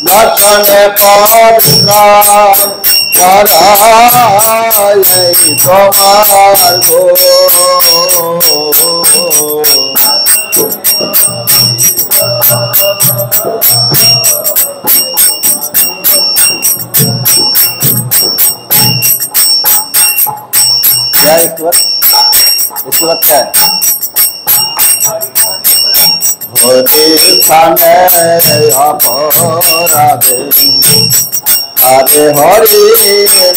বচনে পরিশ্রম করাই তোমার গো হরি স্থানে অপরাধে হরে হরি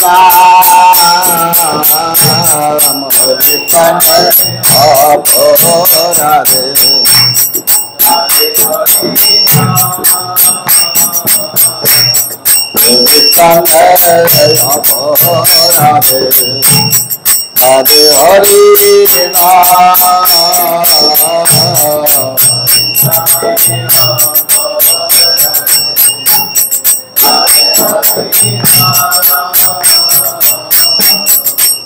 নাম হরি স্থানে অপরাধে হরি স্থানে অপরাধে হরে হরি নাম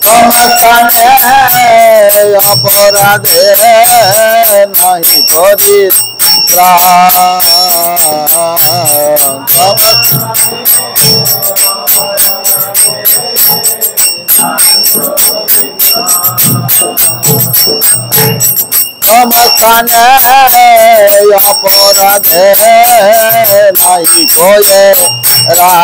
তোমাকানে অপরাধে নাহি পরিত্রাণ তোমাকানে অপরাধে নাহি পরিত্রাণ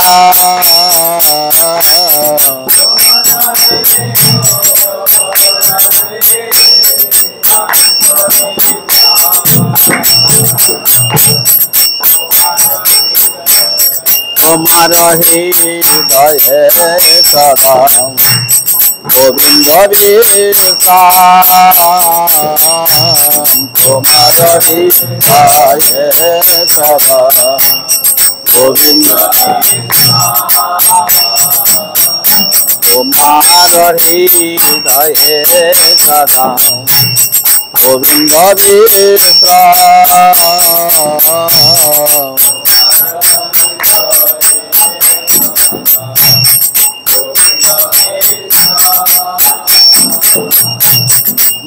তোমার হৃদয়ে সদা গোবিন্দ বিশ্রাম তোমার হৃদয়ে সদা গোবিন্দ তোমার হৃদয়ে সদা গোবিন্দ বিশ্রাম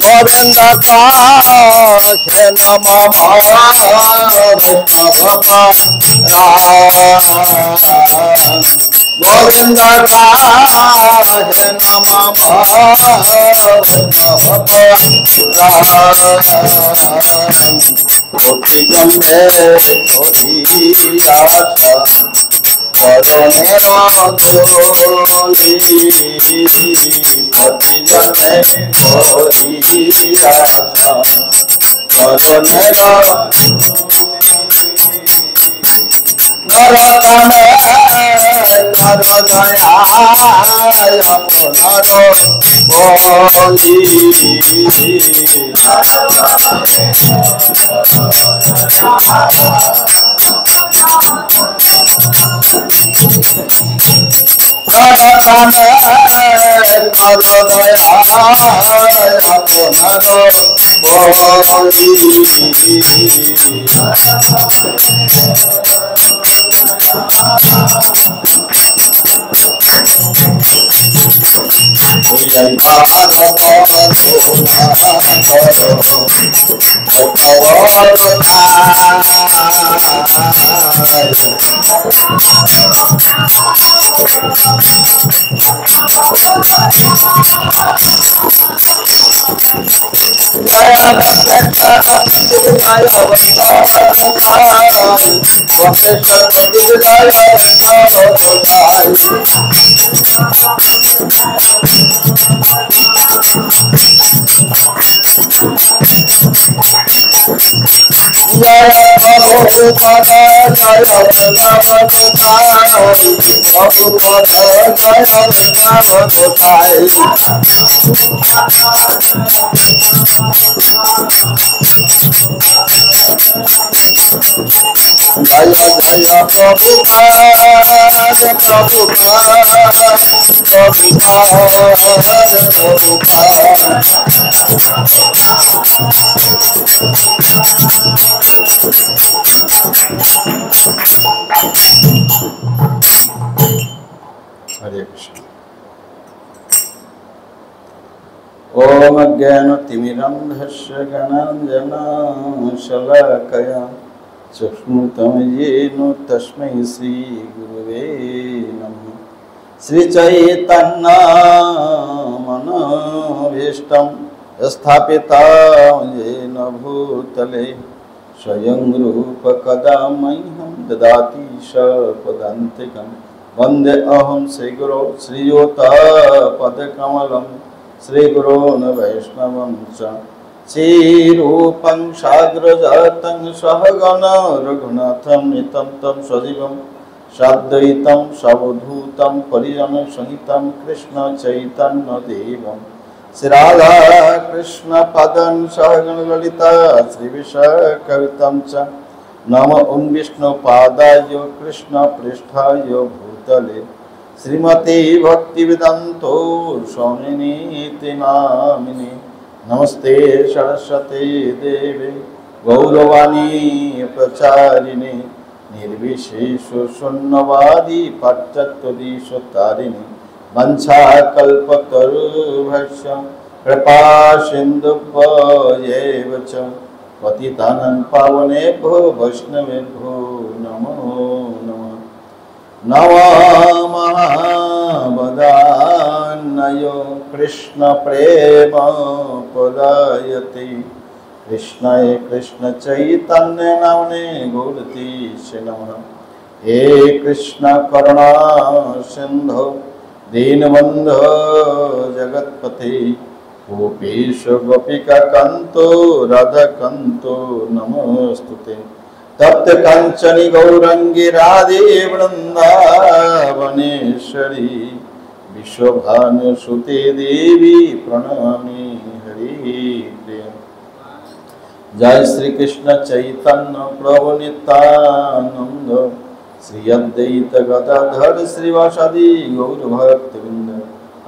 গোবিন্দ কাছে নম গোবিন্দ কাছে নম গোপী গন্ধে করণের দোলি প্রতিজনে করণের নরতনে নর দয়ায় আপনার বলি নরতনে নর দয়ায় আপনার বলি जय जय प्रभुपाद प्रभुपाद प्रभुपाद प्रभुपाद हरे कृष्ण। ओम अज्ञानतिमिरन्धस्य ज्ञानाञ्जनशलाकया चक्षुरुन्मिलितं येन तस्मै श्रीगुरवे नमः। श्रीचैतन्यमनोभीष्टं स्थापितं येन भूतले स्वयं रूप कदा मह्यं ददाति सपदान्तिकं। वन्देऽहं श्रीगुरो श्रीयुतपदकमलं श्रीगुरोन् वैष्णवं च श्रीरूपं साग्रजातं सहगण रघुनाथं नितं तं सजीवं साद्वैतं सवधूतं परिजनसहितं कृष्ण चैतन्यदेवं श्रीराधा कृष्ण पदं सहगण ललिता श्रीविशाखान्वितं च नमो ओं विष्णुपादाय कृष्ण पृष्ठाय भूतले श्रीमती भक्तिवेदान्त स्वामिनीति नामिने। नमस्ते सरस्वती देवे गौरवाणी प्रचारिणे निर्विशेष शून्यवादी पाश्चात्यदेशतारिणे वंशाकल्पतरुभ्यश्च कृपा सिन्धुभ्यैव च पतितानां पावनेभ्यो वैष्णवेभ्यो नमो नमः। नमः वदान्यो कृष्ण प्रेम पदायते कृष्णाय कृष्ण चैतन्य नामने गौरतीसे नमः। हे कृष्ण करुणा सिंधु दीनबन्धो जगत्पते गोपीश गोपिका कांतो राधा कांतो नमोस्तुते। तप्त कांचनी गौरंगी राधे वृंदावनेश्वरी विश्वभानुसुते देवी प्रणमामि हरि। जय श्री कृष्ण चैतन्य प्रभु नित्यानंद श्री अद्वैत गदाधर श्रीवासादि गौर भक्तवृंद।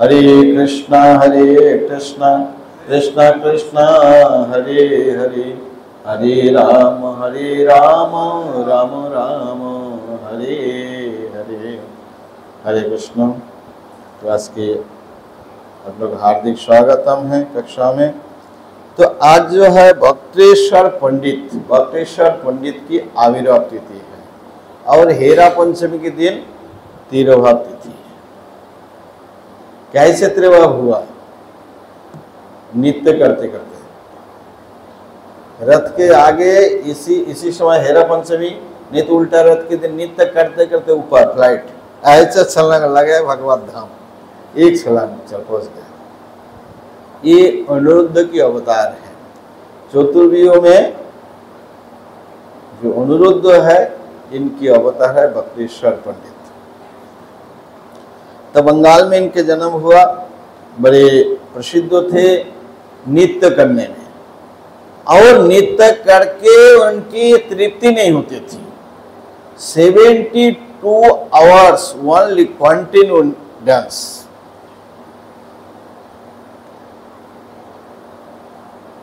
हरे कृष्णा कृष्ण कृष्ण हरे हरे हरे राम राम राम हरे हरे। हरे कृष्ण। क्लास के आप लोग हार्दिक स्वागतम है कक्षा में। तो आज जो है बक्तेश्वर पंडित की आविर्भाव तिथि है और हेरा पंचमी के दिन तिरुभाव तिथि है। कैसे तिरुभाव हुआ? नित्य करते करते रथ के आगे इसी समय हेरा पंचमी, नहीं तो उल्टा रथ के दिन नित्य करते करते ऊपर फ्लाइट ऐसे छलांग लगे भगवत धाम, एक छलांग चल पहुंच गया। ये अनिरुद्ध की अवतार है। चतुर्वियों में जो अनिरुद्ध है इनकी अवतार है बक्तेश्वर पंडित। तो बंगाल में इनके जन्म हुआ। बड़े प्रसिद्ध थे नृत्य करने में, और नृत्य करके उनकी तृप्ति नहीं होती थी। 72 आवर्स ओनली कंटिन्यू डांस।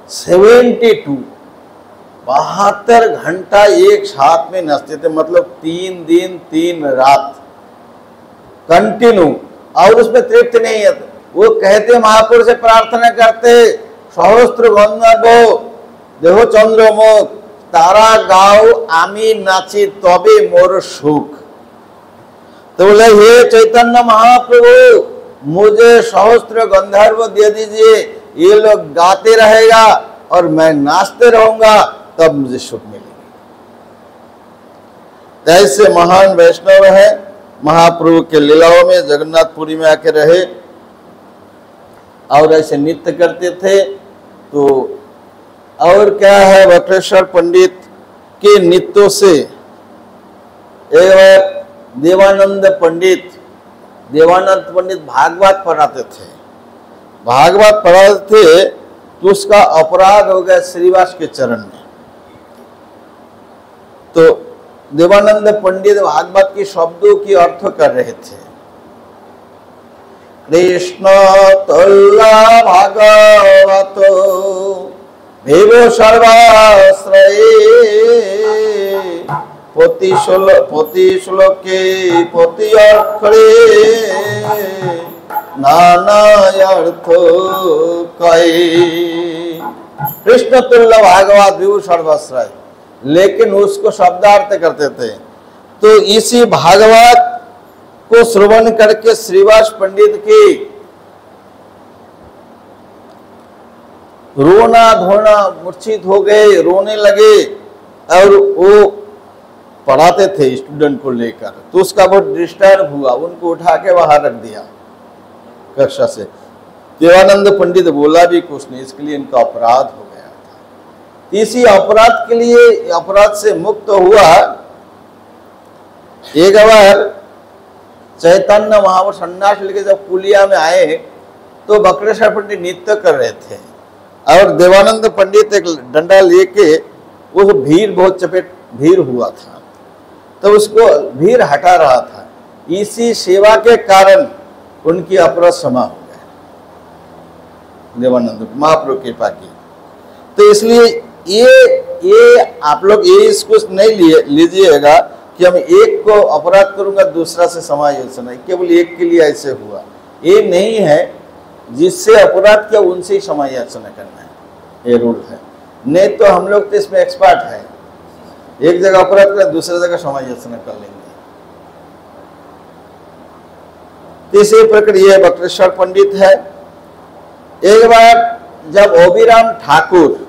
72 घंटा एक साथ में नाचते थे, मतलब 3 दिन 3 रात कंटिन्यू, और उसमें तृप्ति नहीं है। वो कहते महापुरुष से प्रार्थना करते सहस्त्र गंधर्व देह चंद्रमुख तारा गाओ आमी नाची तबे मोर सुख। तो बोले हे चैतन्य महाप्रभु मुझे सहस्त्र गंधर्व दे दीजिए, ये लोग गाते रहेगा और मैं नाचते रहूंगा, तब मुझे सुख मिलेगा। ऐसे महान वैष्णव है। महाप्रभु के लीलाओं में जगन्नाथपुरी में आके रहे और ऐसे नृत्य करते थे। तो और क्या है, बक्तेश्वर पंडित के नृत्यों से एक बार देवानंद पंडित भागवत पढ़ाते थे। भागवत पढ़ाते थे तो उसका अपराध हो गया श्रीवास के चरण में। तो देवानंद पंडित भागवत के शब्दों की अर्थ कर रहे थे। कृष्ण तुल्ला भागवत भेवो सर्वाश्रये पति श्लोके पति अक्षरे नाना अर्थो कई। कृष्ण तुल्य भागवत विभु सर्वश्रय, लेकिन उसको शब्दार्थ करते थे। तो इसी भागवत को श्रवण करके श्रीवास पंडित की रोना धोना मूर्छित हो गए, रोने लगे। और वो पढ़ाते थे स्टूडेंट को लेकर, तो उसका बहुत डिस्टर्ब हुआ, उनको उठा के बाहर रख दिया कक्षा से। देवानंद पंडित बोला भी कुछ नहीं, इसके लिए इनका अपराध हो गया था। इसी अपराध के लिए, अपराध से मुक्त हुआ। एक बार चैतन्य महाप्रभु सन्यास लेके जब कुलिया में आए तो बकरेश्वर पंडित नृत्य कर रहे थे और देवानंद पंडित एक डंडा लेके, वो भीड़ बहुत चपेट भीड़ हुआ था, तो उसको भीड़ हटा रहा था। इसी सेवा के कारण उनकी अपराध क्षमा हो गया, देवानंद महाप्रभु की कृपा की। तो इसलिए ये आप लोग ये इसको नहीं लीजिएगा कि हम एक को अपराध करूंगा दूसरा से समायोजन है, केवल एक के लिए ऐसे हुआ, ये नहीं है। जिससे अपराध किया उनसे ही समायोजन करना है, ये रूल है। नहीं तो हम लोग तो इसमें एक्सपर्ट है, एक जगह अपराध कर दूसरी जगह समायोजन कर लेंगे। तीसरी प्रक्रिया बकरेश्वर पंडित है। एक बार जब ओबीराम ठाकुर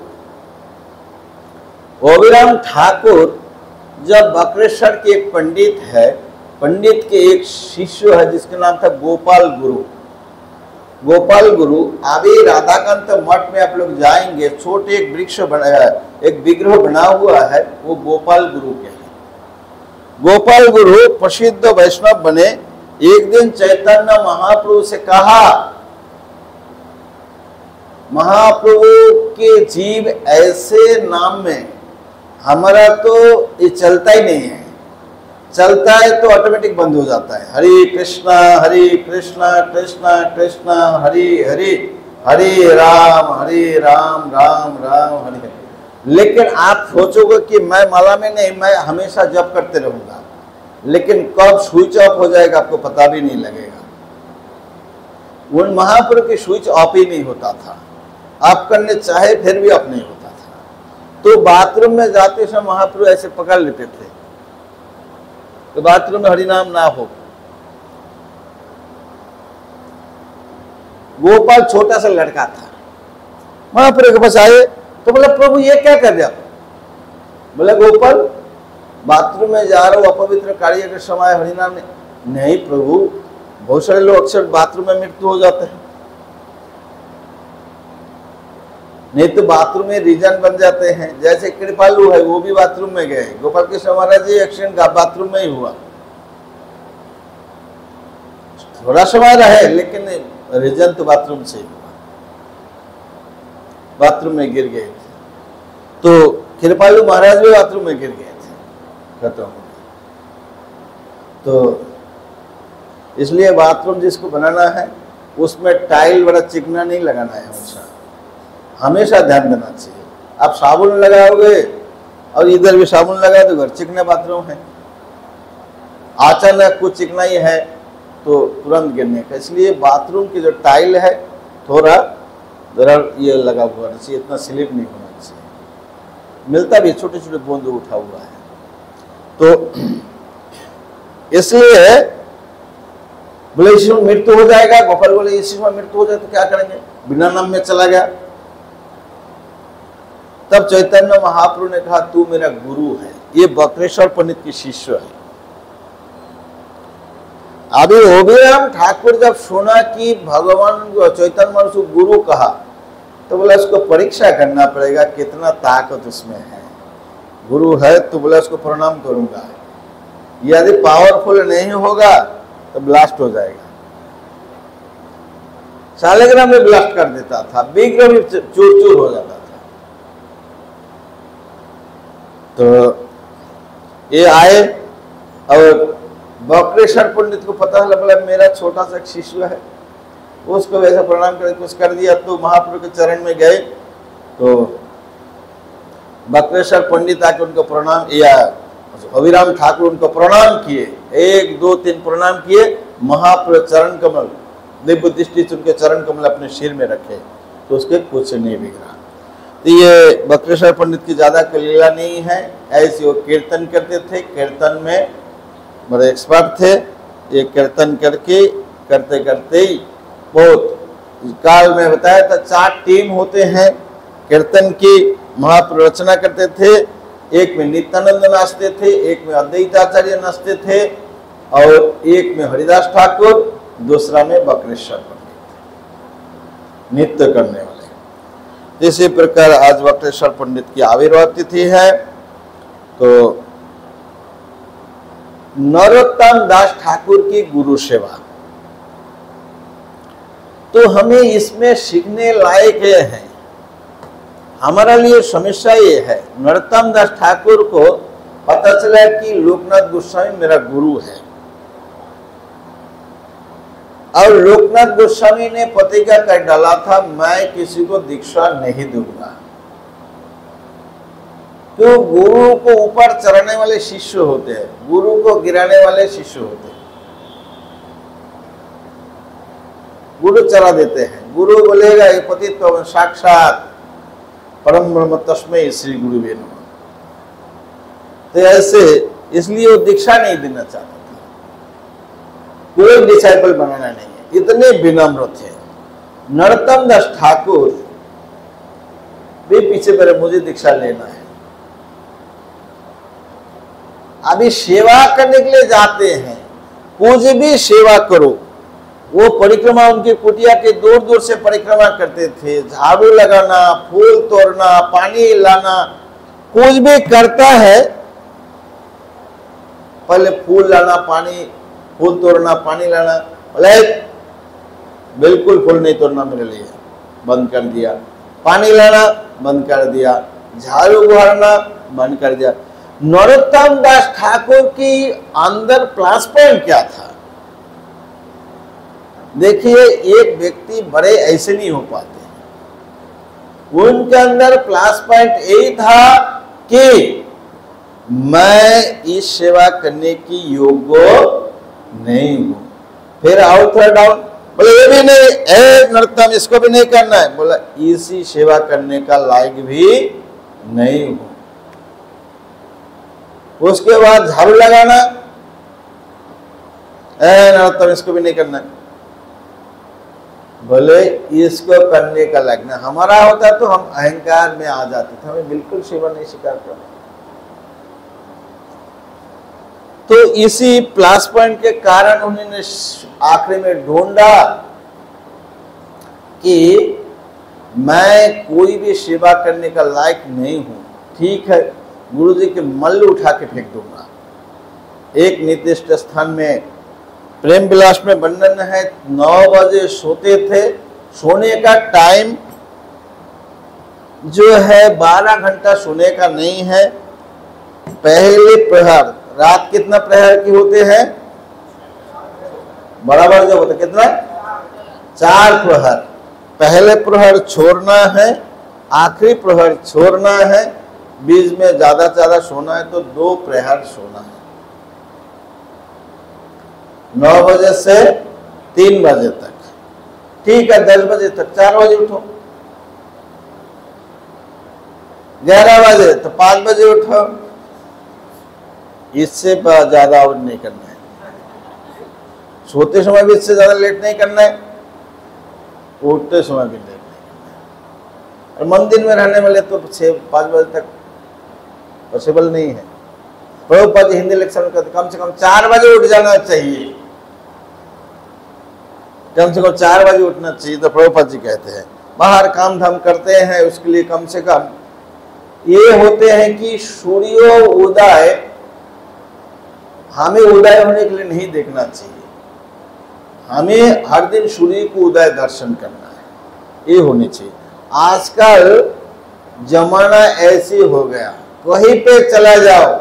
जब बकरेश्वर के एक पंडित है, पंडित के एक शिष्य है जिसका नाम था गोपाल गुरु। अभी राधाकांत मठ में आप लोग जाएंगे, छोटे एक वृक्ष बनाया, एक विग्रह बना हुआ है, वो गोपाल गुरु के हैं। गोपाल गुरु प्रसिद्ध वैष्णव बने। एक दिन चैतन्य महाप्रभु से कहा, महाप्रभु के जीव ऐसे नाम में हमारा तो ये चलता ही नहीं है, चलता है तो ऑटोमेटिक बंद हो जाता है। हरे कृष्णा कृष्णा कृष्णा हरे हरे, हरे राम राम राम हरे हरे। लेकिन आप सोचोगे कि मैं माला में नहीं, मैं हमेशा जप करते रहूंगा, लेकिन कब स्विच ऑफ हो जाएगा आपको पता भी नहीं लगेगा। उन महाप्रभु की स्विच ऑफ ही नहीं होता था, आप करने चाहे फिर भी ऑफ नहीं होता था। तो बाथरूम में जाते समय महाप्रभु ऐसे पकड़ लेते थे तो बाथरूम में हरिनाम ना हो। गोपाल छोटा सा लड़का था, महाप्रभु के पास आए तो बोला, प्रभु ये क्या कर रहे आप? बोला, गोपाल बाथरूम में जा रहा हूं, अपवित्र कार्य के समय हरिनाम नहीं प्रभु, बहुत सारे लोग अक्सर बाथरूम में मृत्यु हो जाते हैं, नहीं तो बाथरूम में रीजन बन जाते हैं। जैसे कृपालु है, वो भी बाथरूम में गए, गोपाल कृष्ण महाराज जी एक्सीडेंट बाथरूम में ही हुआ, थोड़ा समय रहे लेकिन रीजन तो बाथरूम से ही हुआ, बाथरूम में गिर गए थे। तो कृपालु महाराज भी बाथरूम में गिर गए थे, खत्म हो गया। तो इसलिए बाथरूम जिसको बनाना है उसमें टाइल बड़ा चिकना नहीं लगाना है, हमेशा ध्यान देना चाहिए। आप साबुन लगाओगे और इधर भी साबुन लगा दो, घर चिकना बाथरूम है, अचानक कुछ चिकना ही है तो तुरंत गिरने का। इसलिए बाथरूम की जो टाइल है थोड़ा जरा ये लगा हुआ नहीं चाहिए, इतना स्लिप नहीं होना चाहिए, मिलता भी छोटे छोटे बूंद उठा हुआ है। तो इसलिए बोले इसी में मृत्यु हो जाएगा, गोपाल बोले इसी में मृत्यु हो जाए तो क्या करेंगे, बिना नाम में चला गया। तब चैतन्य महाप्रभु ने कहा, तू मेरा गुरु है, ये बकरेश्वर पंडित की शिष्य है। अभी ओबीराम ठाकुर जब सुना कि भगवान चैतन्य महाप्रभु गुरु कहा तो बोला इसको परीक्षा करना पड़ेगा, कितना ताकत उसमें है। गुरु है तो बोला उसको प्रणाम करूंगा, यदि पावरफुल नहीं होगा तो ब्लास्ट हो जाएगा। शालिग्राम में ब्लास्ट कर देता था, विग्रह भी चूर चूर हो जाता था। तो ये आए और बकरेश्वर पंडित को पता लगा मेरा छोटा सा एक शिष्य है, उसको वैसा प्रणाम कर कुछ कर दिया। तो महाप्रभु के चरण में गए तो बकरेश्वर पंडित आके उनको प्रणाम, या ओबीराम ठाकुर उनको प्रणाम किए, 1 2 3 प्रणाम किए। महाप्रभु चरण कमल दिव्य दृष्टि से उनके चरण कमल अपने सिर में रखे तो उसके कुछ नहीं बिगड़ा। तो ये बक्रेश्वर पंडित की ज़्यादा लीला नहीं है, ऐसे वो कीर्तन करते थे, कीर्तन में बड़े एक्सपर्ट थे। ये कीर्तन करके करते करते ही बहुत काल में बताया था 4 टीम होते हैं कीर्तन की, महाप्रभु रचना करते थे। एक में नित्यानंद नाचते थे, एक में अद्वैताचार्य नाचते थे और एक में हरिदास ठाकुर, दूसरा में बक्रेश्वर पंडित नृत्य करने वाले। इसी प्रकार आज बक्रेश्वर पंडित की आविर्भाव तिथि है। तो नरोत्तम दास ठाकुर की गुरु सेवा, तो हमें इसमें सीखने लायक है। हमारा लिए समस्या ये है, नरोत्तम दास ठाकुर को पता चला कि लोकनाथ गोस्वामी मेरा गुरु है और लोकनाथ गोस्वामी ने प्रतिज्ञा कर डाला था मैं किसी को दीक्षा नहीं दूंगा। तो गुरु को ऊपर चढ़ाने वाले शिष्य होते हैं, गुरु को गिराने वाले शिष्य होते हैं। गुरु चढ़ा देते हैं, गुरु बोलेगा ये पतित पावन साक्षात परम ब्रह्म तस्मै श्री गुरु वे नमः। तो ऐसे इसलिए वो दीक्षा नहीं देना चाहते थे, कोई डिसाइपल बनाना नहीं है, इतने विनम्र थे। नरोत्तम दास ठाकुर भी पीछे पड़े मुझे दीक्षा लेना है। अभी सेवा करने के लिए जाते हैं, कुछ भी सेवा करो। वो परिक्रमा उनकी कुटिया के दूर दूर से परिक्रमा करते थे, झाड़ू लगाना, फूल तोड़ना, पानी लाना, कुछ भी करता है पहले फूल लाना, पानी, फूल तोड़ना, पानी लाना, बोले बिल्कुल फूल नहीं तोड़ना मेरे लिए, बंद कर दिया। पानी लाना बंद कर दिया, झाड़ू बुहारना बंद कर दिया। नरोत्तम दास ठाकुर की अंदर प्लस पॉइंट क्या था? देखिए, एक व्यक्ति बड़े ऐसे नहीं हो पाते। उनके अंदर प्लस पॉइंट यही था कि मैं इस सेवा करने की योग्य नहीं हूं। फिर आओ थोड़ा डाउन, बोले ये भी नहीं, नरोत्तम इसको भी नहीं करना है, बोला इसी सेवा करने का लायक भी नहीं हूं। उसके बाद झाड़ू लगाना, नरोत्तम इसको भी नहीं करना है, बोले इसको करने का लायक नहीं। हमारा होता तो हम अहंकार में आ जाते थे, हमें बिल्कुल सेवा नहीं स्वीकार करना। तो इसी प्लस पॉइंट के कारण उन्होंने आखिरी में ढूंढा कि मैं कोई भी सेवा करने का लायक नहीं हूं। ठीक है, गुरुजी के मल्ल उठा के फेंक दूंगा। एक निर्दिष्ट स्थान में प्रेम विलास में वर्णन है, 9 बजे सोते थे। सोने का टाइम जो है 12 घंटा सोने का नहीं है। पहले प्रहर, रात कितना प्रहर की होते हैं? बराबर जो होता कितना? 4 प्रहर। पहले प्रहर छोड़ना है, आखिरी प्रहर छोड़ना है, बीच में ज्यादा से ज्यादा सोना है तो 2 प्रहर सोना है। 9 बजे से 3 बजे तक, ठीक है। 10 बजे तक 4 बजे उठो, 11 बजे तो 5 बजे उठो। इससे ज्यादा और नहीं करना है। सोते समय भी इससे ज्यादा लेट नहीं करना है, उठते समय भी लेट नहीं करना है। और मंदिर में रहने वाले तो 6-5 बजे तक पॉसिबल नहीं है। प्रभुपाद जी हिंदी लेक्चर में कम से कम 4 बजे उठ जाना चाहिए, कम से कम 4 बजे उठना चाहिए। तो प्रभुपाद जी कहते हैं बाहर काम धाम करते हैं, उसके लिए कम से कम ये होते हैं कि सूर्य उदय हमें उदय होने के लिए नहीं देखना चाहिए, हमें हर दिन सूर्य को उदय दर्शन करना है, ये होनी चाहिए। आजकल जमाना ऐसे हो गया, कहीं पे चला जाओ,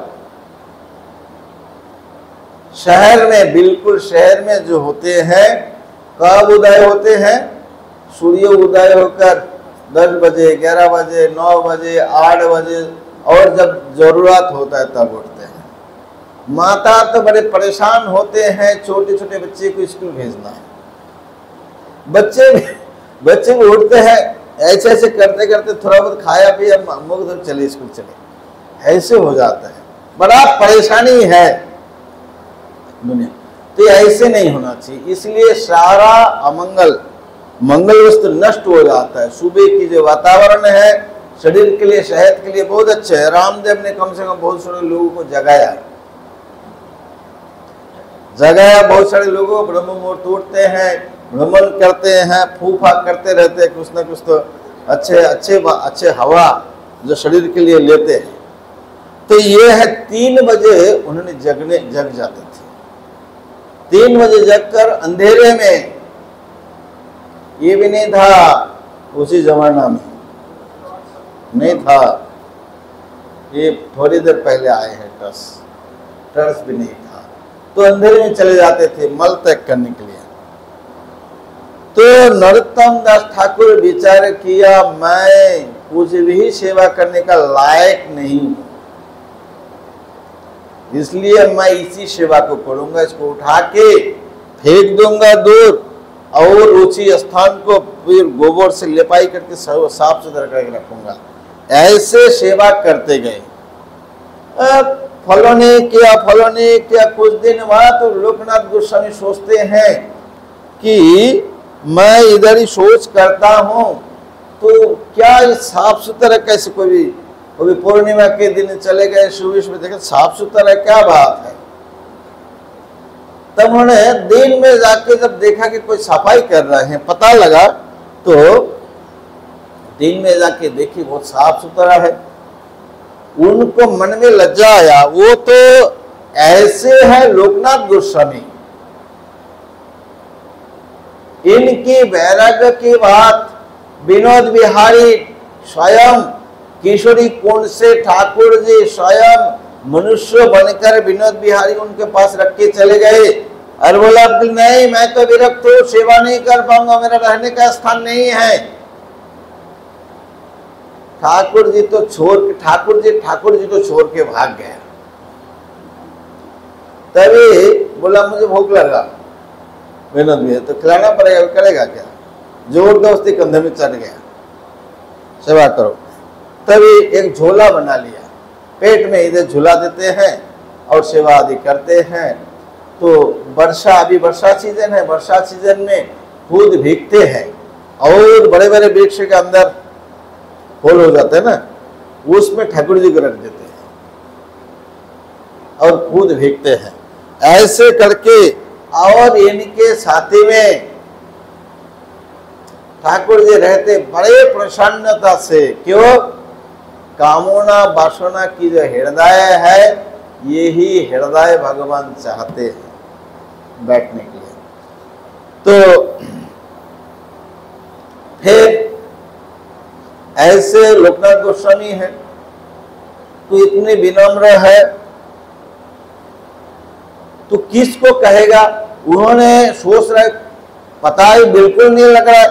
शहर में, बिल्कुल शहर में जो होते हैं, कब उदय होते हैं? सूर्य उदय होकर 10 बजे, 11 बजे, 9 बजे, 8 बजे, और जब जरूरत होता है तब उठते हैं। माता तो बड़े परेशान होते हैं, छोटे छोटे बच्चे को स्कूल भेजना है, बच्चे भी उठते हैं, ऐसे ऐसे करते करते थोड़ा बहुत खाया पिया, मुख धो चले स्कूल चले, ऐसे हो जाता है। बड़ा परेशानी है दुनिया। तो ऐसे नहीं होना चाहिए, इसलिए सारा अमंगल मंगल वस्तु नष्ट हो जाता है। सुबह की जो वातावरण है शरीर के लिए, सेहत के लिए बहुत अच्छा है। रामदेव ने कम से कम बहुत सारे लोगों को जगाया, बहुत सारे लोगों को ब्रह्म मुहूर्त उठते हैं, भ्रमण करते हैं, फूफा करते रहते हैं, कुछ ना कुछ तो अच्छे हवा जो शरीर के लिए लेते हैं। तो ये है 3 बजे उन्होंने जग जाते थे। 3 बजे जगकर अंधेरे में, ये भी नहीं था उसी जमाना में, नहीं था, ये थोड़ी देर पहले आए हैं टर्च भी नहीं था, तो अंधेरे में चले जाते थे मल त्याग करने के लिए। तो नरोत्तम दास ठाकुर विचार किया, मैं कुछ भी सेवा करने का लायक नहीं हूं, इसलिए मैं इसी सेवा को करूंगा। इसको उठा के फेंक दूंगा दूर और उसी स्थान को फिर गोबर से लिपाई करके साफ सुथरा करके रखूंगा। ऐसे सेवा करते गए। फलों ने किया कुछ दिन बाद तो लोकनाथ गोस्वामी सोचते हैं कि मैं इधर ही सोच करता हूं, तो क्या साफ सुथरा कैसे, कोई पूर्णिमा के दिन चले गए सुबह में देखे साफ सुथरा क्या बात है। तब उन्होंने दिन में जाके जब देखा कि कोई सफाई कर रहे हैं, पता लगा, तो दिन में जाके देखी बहुत साफ सुथरा है। उनको मन में लज्जा आया, वो तो ऐसे है लोकनाथ गोस्वामी, इनकी वैराग्य की बात विनोद बिहारी स्वयं किशोरी कुंड से ठाकुर जी स्वयं मनुष्य बनकर विनोद बिहारी उनके पास रख के चले गए और बोला नहीं, मैं तो विरक्त हूं, सेवा नहीं कर पाऊंगा, मेरा रहने का स्थान नहीं है। ठाकुर जी तो छोड़ के भाग गया। तभी बोला मुझे भूख लगा, विनोद भी तो खिलाना पड़ेगा, करेगा क्या, जोर दोस्ती कंधे में चढ़ गया, सेवा करो। तभी एक झोला बना लिया, पेट में इधर झूला देते हैं और सेवा आदि करते हैं। तो अभी वर्षा सीजन है, वर्षा सीजन में खुद भीगते हैं और बड़े बड़े वृक्ष के अंदर होल हो जाते हैं ना, उसमें ठाकुर जी को रख देते हैं और खुद भीगते हैं। ऐसे करके और इनके साथी में ठाकुर जी रहते बड़े प्रसन्नता से। क्यों? कामना वासना की जो हृदय है, यही हृदय भगवान चाहते हैं बैठने के लिए। तो फिर ऐसे लोकनाथ गोस्वामी है तो इतने विनम्र है, तो किसको कहेगा? उन्होंने सोच रहे, पता ही बिल्कुल नहीं लग रहा,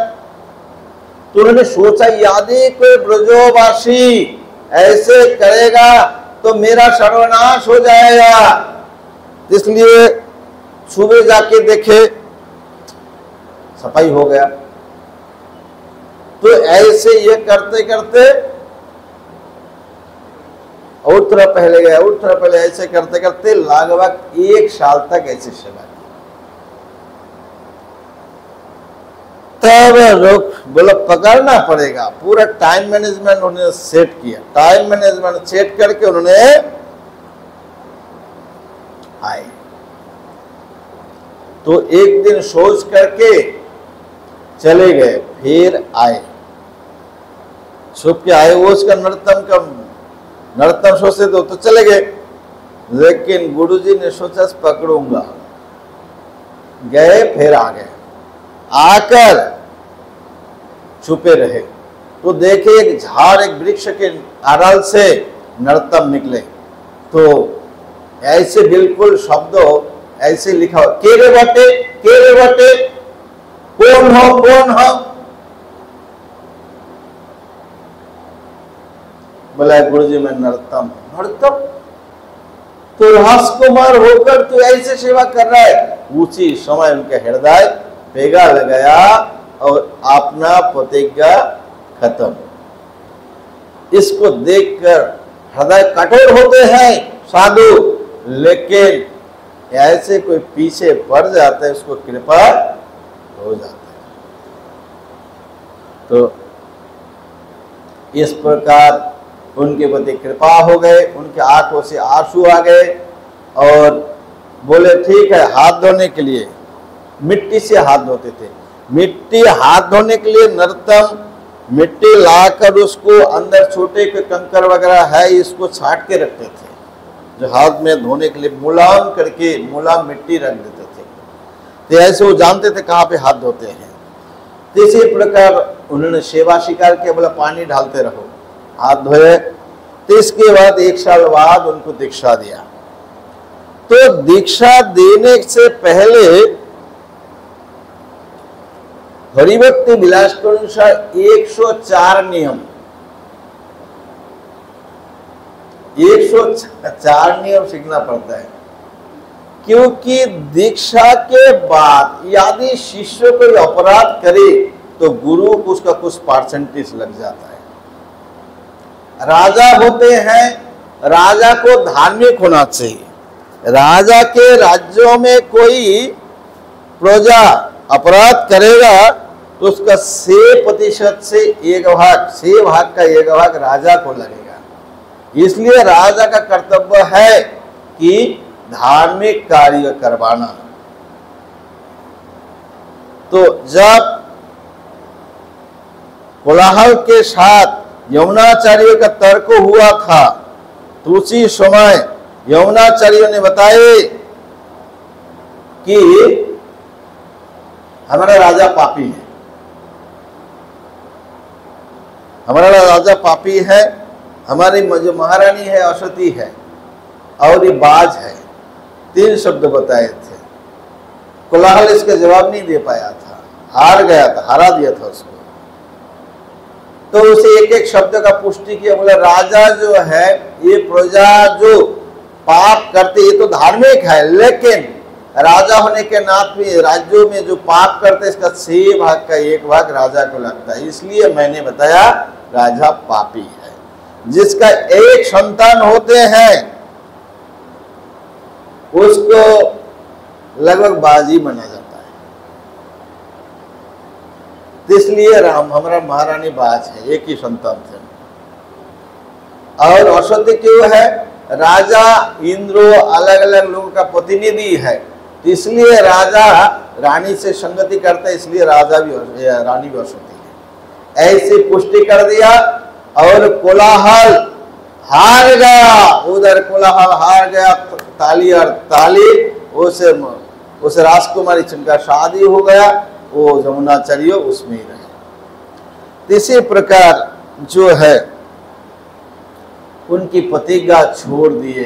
तो उन्होंने सोचा यदि कोई ब्रजोवासी ऐसे करेगा तो मेरा सर्वनाश हो जाएगा। इसलिए सुबह जाके देखे सफाई हो गया। तो ऐसे ये करते करते और थोड़ा पहले गया, और थोड़ा पहले, ऐसे करते करते लगभग 1 साल तक ऐसे सेवा की। तब लोग बोला पकड़ना पड़ेगा, पूरा टाइम मैनेजमेंट उन्होंने सेट किया। टाइम मैनेजमेंट सेट करके उन्होंने आए। तो एक दिन सोच करके चले गए, फिर आए, छुप के आए। वो उसका नरोत्तम सोचते तो चले गए, लेकिन गुरुजी ने सोचा पकड़ूंगा, गए, फिर आ गए। आकर छुपे रहे तो देखे एक झाड़, एक वृक्ष के आड़ाल से नरोत्तम निकले। तो ऐसे बिल्कुल शब्दों ऐसे लिखा हो, के रे बटे, कौन हो? बोला गुरुजी मैं नरोत्तम। नरोत्तम तो राजकुमार होकर तू ऐसे सेवा कर रहा है। उसी समय उनके हृदय पेगा लगाया और अपना प्रतिज्ञा खत्म। इसको देखकर हृदय कठोर होते हैं साधु, लेकिन ऐसे कोई पीछे पड़ जाता है उसको कृपा हो जाता है। तो इस प्रकार उनके प्रति कृपा हो गए, उनके आंखों से आंसू आ गए और बोले ठीक है, हाथ धोने के लिए मिट्टी से हाथ धोते थे। मिट्टी हाथ धोने के लिए नरोत्तम मिट्टी लाकर उसको अंदर छोटे के कंकर वगैरह है इसको छाट के रखते थे, जो हाथ में धोने के लिए मुलायम करके मुलायम मिट्टी रख देते थे। तो ऐसे वो जानते थे कहाँ पे हाथ धोते हैं। तो इसी प्रकार उन्होंने सेवा स्वीकार किया, बोला पानी डालते रहो, हाथ धोए। तो इसके बाद 1 साल बाद उनको दीक्षा दिया। तो दीक्षा देने से पहले हरिभक्ति विलास के अनुसार 104 नियम 104 नियम सीखना पड़ता है, क्योंकि दीक्षा के बाद यदि शिष्य कोई अपराध करे तो गुरु को उसका कुछ परसेंटेज लग जाता है। राजा होते हैं, राजा को धार्मिक होना चाहिए। राजा के राज्यों में कोई प्रजा अपराध करेगा तो उसका 6% से 1 भाग, 6 भाग का 1 भाग राजा को लगेगा। इसलिए राजा का कर्तव्य है कि धार्मिक कार्य करवाना। तो जब कोलाहल के साथ यमुनाचार्य का तर्क हुआ था तो उसी समय यमुनाचार्य ने बताए कि हमारा राजा पापी है, हमारा राजा पापी है, हमारी जो महारानी है अश्वती है और ये बाज है। 3 शब्द बताए थे। कोलाहल इसका जवाब नहीं दे पाया था, हार गया था, हरा दिया था उसको। तो उसे एक शब्द का पुष्टि किया, बोला राजा जो है ये प्रजा जो पाप करते ये तो धार्मिक है, लेकिन राजा होने के नाते राज्यों में जो पाप करते इसका 6 भाग का 1 भाग राजा को लगता है। इसलिए मैंने बताया राजा पापी है। जिसका 1 संतान होते हैं उसको लगभग बाजी माना जाता है। तो इसलिए हमारा महारानी बाज है, 1 ही संतान थे। और अश्वती क्यों है? राजा इंद्रो अलग अलग लोगों का प्रतिनिधि है, इसलिए राजा रानी से संगति करता है, इसलिए राजा भी रानी भी अश्वती है। ऐसी पुष्टि कर दिया। और कोलाहल हार गया, उधर कोलाहल हार गया, ताली और ताली, उस राजकुमारी जिनका शादी हो गया वो यमुनाचार्य उसमें ही रहे। इसी प्रकार जो है उनकी प्रतिज्ञा छोड़ दिए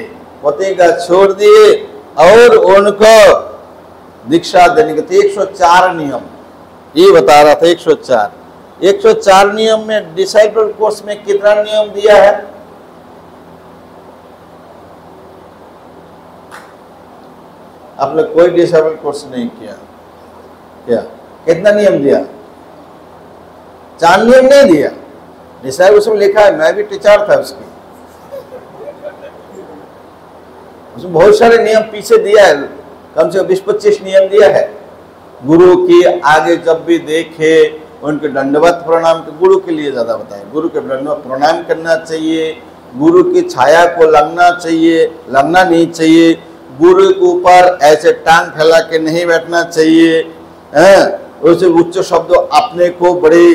और उनको दीक्षा देने के 104 नियम ये बता रहा था। 104 नियम में डिसाइपल कोर्स में कितना नियम दिया है? आपने कोई डिसाइपल कोर्स नहीं किया क्या? कितना नियम दिया? 4 नियम नहीं दिया। डिसाइपल उसमें लिखा है, मैं भी टीचर था उसकी, उसमें बहुत सारे नियम पीछे दिया है, कम से कम 20-25 नियम दिया है। गुरु की आगे जब भी देखे उनके दंडवत प्रणाम, गुरु के लिए ज्यादा बताए, गुरु के दंडवत प्रणाम करना चाहिए, गुरु की छाया को लगना चाहिए, लगना नहीं चाहिए, गुरु के ऊपर ऐसे टांग फैला के नहीं बैठना चाहिए, उसे उच्च शब्द अपने को बड़े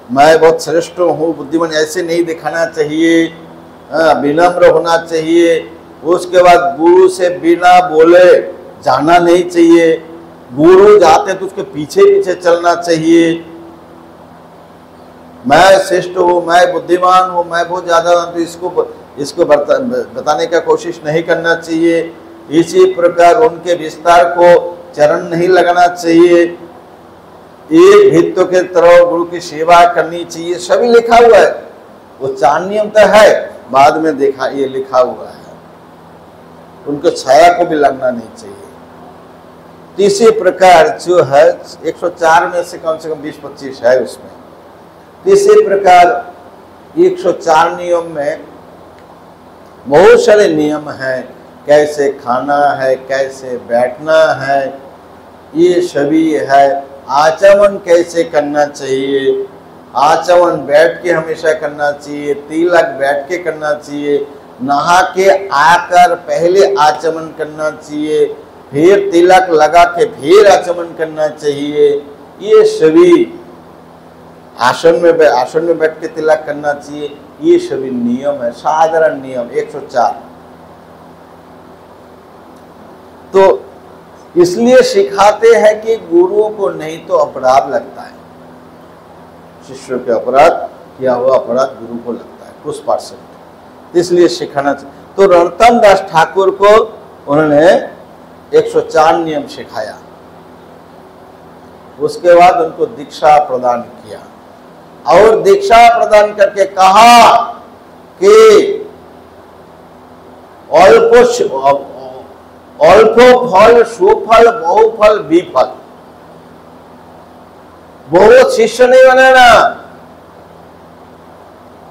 मैं बहुत श्रेष्ठ हूँ बुद्धिमान ऐसे नहीं दिखाना चाहिए, विनम्र होना चाहिए। उसके बाद गुरु से बिना बोले जाना नहीं चाहिए, गुरु जाते तो उसके पीछे पीछे चलना चाहिए। मैं श्रेष्ठ हूँ, मैं बुद्धिमान हूँ, मैं बहुत ज्यादा, तो इसको बताने का कोशिश नहीं करना चाहिए। इसी प्रकार उनके विस्तार को चरण नहीं लगाना चाहिए, एक भित्त के तरह गुरु की सेवा करनी चाहिए, सभी लिखा हुआ है। वो 4 नियम तो है, बाद में देखा ये लिखा हुआ है। उनको छाया को भी लगना नहीं चाहिए। तो इसी प्रकार जो है 104 में से कम 20-25 है उसमें। तो इसी प्रकार 104 नियम में बहुत सारे नियम हैं, कैसे खाना है, कैसे बैठना है, ये सभी है। आचमन कैसे करना चाहिए, आचमन बैठ के हमेशा करना चाहिए, तिलक बैठ के करना चाहिए, नहा के आकर पहले आचमन करना चाहिए, फिर तिलक लगा के फिर आचमन करना चाहिए। ये सभी आसन में बैठ के तिलक करना चाहिए। ये सभी नियम है, साधारण नियम 104। तो इसलिए सिखाते हैं कि गुरु को नहीं तो अपराध लगता है, शिष्य के अपराध किया हुआ अपराध गुरु को लगता है कुछ %। इसलिए सिखाना चाहिए। तो नरोत्तम दास ठाकुर को उन्होंने 104 नियम सिखाया। उसके बाद उनको दीक्षा प्रदान किया और दीक्षा प्रदान करके कहा कि अल्प फल सुफल बहुफल विफल। बहुत शिष्य नहीं बनेना,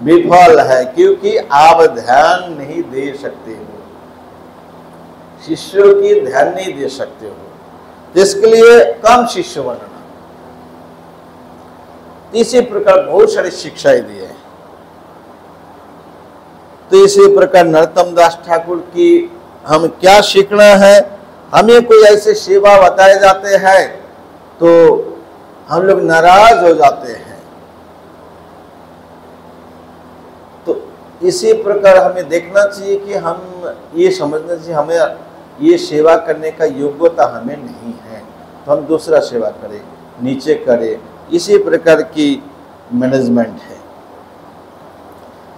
विफल है, क्योंकि आप ध्यान नहीं दे सकते हो, शिष्यों की ध्यान नहीं दे सकते हो, इसके लिए कम शिष्य बनना। इसी प्रकार बहुत सारी शिक्षाएं दी है। तो इसी प्रकार नरोत्तम दास ठाकुर की हम क्या सीखना है, हमें कोई ऐसे सेवा बताए जाते हैं तो हम लोग नाराज हो जाते हैं। तो इसी प्रकार हमें देखना चाहिए कि हम ये समझना चाहिए हमें ये सेवा करने का योग्यता हमें नहीं है, तो हम दूसरा सेवा करें, नीचे करें। इसी प्रकार की मैनेजमेंट है।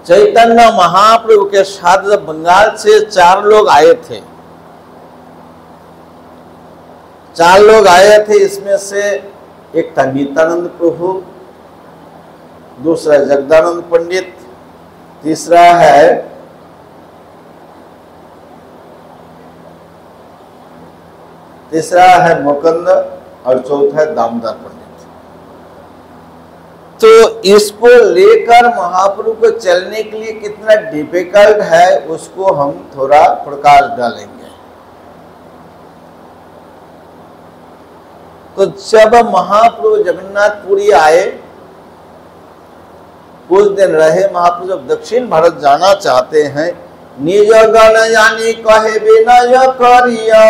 चैतन्य महाप्रभु के साथ बंगाल से 4 लोग आए थे। 4 लोग आए थे, इसमें से एक था नित्यानंद प्रभु, दूसरा जगदानंद पंडित, तीसरा है मुकुंद और चौथा है दामोदर पंडित। तो इसको लेकर महाप्रभु को चलने के लिए कितना डिफिकल्ट है उसको हम थोड़ा प्रकाश डालेंगे। तो जब महाप्रभु जगन्नाथपुरी आए, कुछ दिन रहे, महाप्रभु जब दक्षिण भारत जाना चाहते हैं, निज गण जानी कहे विनय करिया,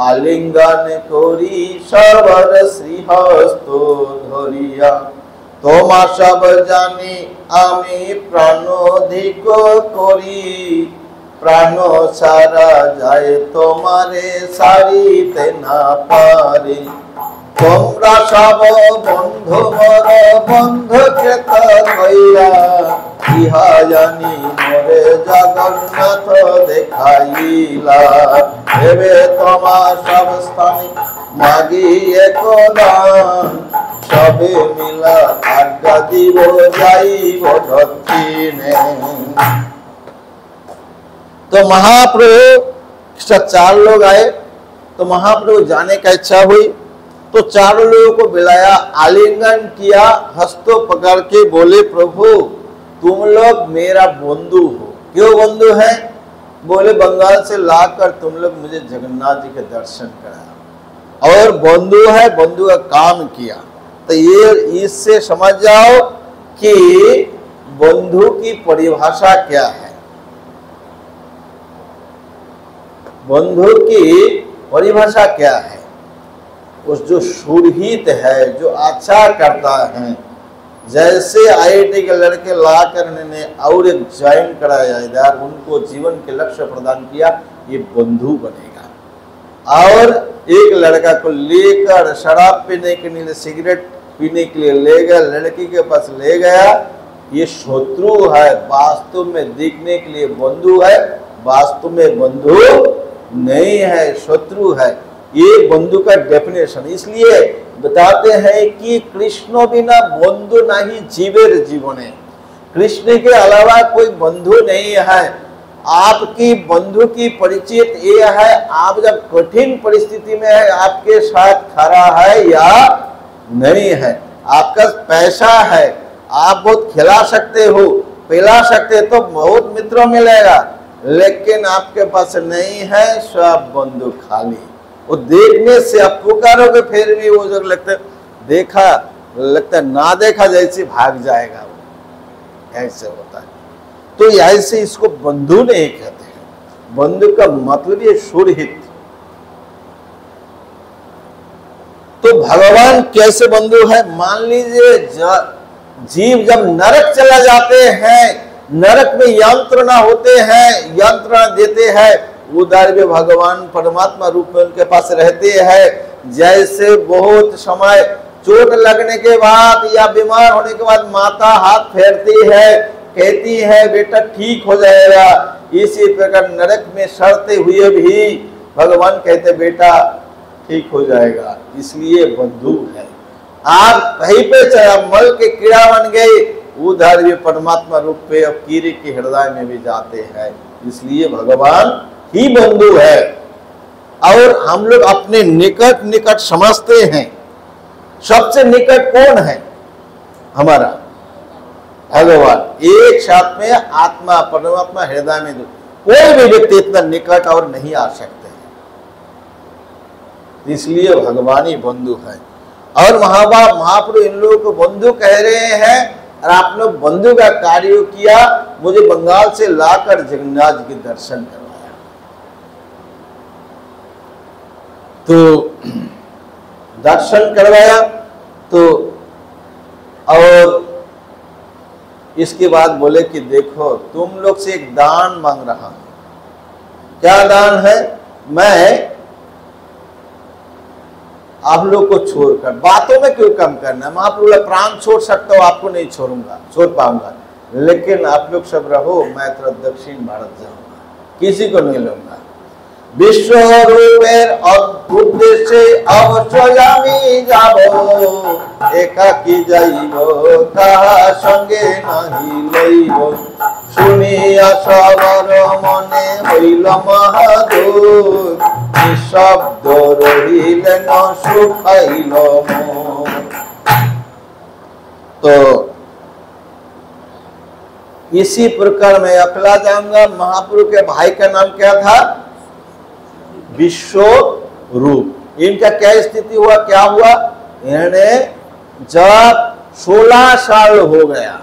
आलिंगन कोरी सबर श्रीहस्त धरिया, तोमा सब जानी आमी प्राणोधिक करी, प्राण सारा जाए तुम्हारे सारिते ना पारे, তোমরা সব বন্ধু মর বন্ধু ক্ষেত কইরা, ইহা জানি মোরে জগন্নাথ দেখাইলা, এবে তোমার সব স্থানে মাগি এক দান, সবে মিলা আজ্ঞা দিব যাইব দক্ষিণে। तो महाप्रभु 4 लोग आए, तो महाप्रभु जाने का इच्छा हुई, तो 4 लोगों को बुलाया, आलिंगन किया, हस्तों पकड़ के बोले प्रभु तुम लोग मेरा बंधु हो। क्यों बंधु है? बोले बंगाल से लाकर तुम लोग मुझे जगन्नाथ जी के दर्शन कराया और बंधु है, बंधु का काम किया। तो ये इससे समझ जाओ कि बंधु की परिभाषा क्या है। बंधु की परिभाषा क्या है? उस जो सुरहित है, जो अच्छा करता है, जैसे IIT के लड़के लाकर इन्होंने और एक ज्वाइन कराया इधर, उनको जीवन के लक्ष्य प्रदान किया, ये बंधु बनेगा। और एक लड़का को लेकर शराब पीने के लिए, सिगरेट पीने के लिए ले गया, लड़की के पास ले गया, ये शत्रु है, वास्तव में दिखने के लिए बंधु है, वास्तव में बंधु नहीं है, शत्रु है। ये बंधु का डेफिनेशन इसलिए बताते हैं कि कृष्ण बिना बंधु नहीं जीवेर जीवने, कृष्ण के अलावा कोई बंधु नहीं है। आपकी बंधु की परिचित ये है, आप जब कठिन परिस्थिति में है आपके साथ खड़ा है या नहीं है। आपका पैसा है, आप बहुत खिला सकते हो, पिला सकते तो बहुत मित्रों मिलेगा, लेकिन आपके पास नहीं है, सब बंधु खाली। वो देखने से आप पुकारोगे फिर भी वो जो लगता है ना देखा जैसे भाग जाएगा, वो ऐसे होता है। तो ऐसे इसको बंधु नहीं कहते हैं। बंधु का मतलब ये सुरहित। तो भगवान कैसे बंधु है? मान लीजिए जीव जब नरक चला जाते हैं, नरक में यंत्रणा होते हैं, यंत्रणा देते हैं, उधर भी भगवान परमात्मा रूप में उनके पास रहते हैं। जैसे बहुत समय चोट लगने के बाद या बीमार होने के बाद माता हाथ फेरती है, कहती है बेटा ठीक हो जाएगा, इसी प्रकार नरक में सड़ते हुए भी भगवान कहते बेटा ठीक हो जाएगा। इसलिए बंधु है। आप कहीं पे चला मल के कीड़ा बन गए, उधर भी परमात्मा रूप पे अब कीड़े के हृदय में भी जाते हैं। इसलिए भगवान ही बंधु है। और हम लोग अपने निकट निकट समझते हैं। सबसे निकट कौन है? हमारा भगवान। एक साथ में आत्मा परमात्मा हृदय में कोई भी व्यक्ति इतना निकट और नहीं आ सकते हैं। इसलिए भगवान ही बंधु है। और महाप्रभु इन लोगों को बंधु कह रहे हैं। और आपने बंधु का कार्य किया, मुझे बंगाल से लाकर जगन्नाथ जी के दर्शन करवाया। तो दर्शन करवाया तो और इसके बाद बोले कि देखो तुम लोग से एक दान मांग रहा हूं। क्या दान है? मैं आप लोग को छोड़कर, बातों में क्यों कम करना, मैं आप लोग प्राण छोड़ सकता हूं, आपको नहीं छोड़ पाऊंगा, लेकिन आप लोग सब रहो, मैं थोड़ा दक्षिण भारत जाऊंगा, किसी को नहीं लूंगा। विश्व रूपेर उद्देश्य अवश्यमी जाबो, एकाकी जाइबो काहा संगे नाहि लइबो, শুনিয়া সবার মনে হইল মহাদুর, নিঃশব্দ রহিলেন সুখাইল মন। तो इसी प्रकार मैं अकला जाऊंगा। महाप्रभु के भाई का नाम क्या था? विश्व रूप। इनका क्या स्थिति हुआ, क्या हुआ? इन्हें जब 16 साल हो गया,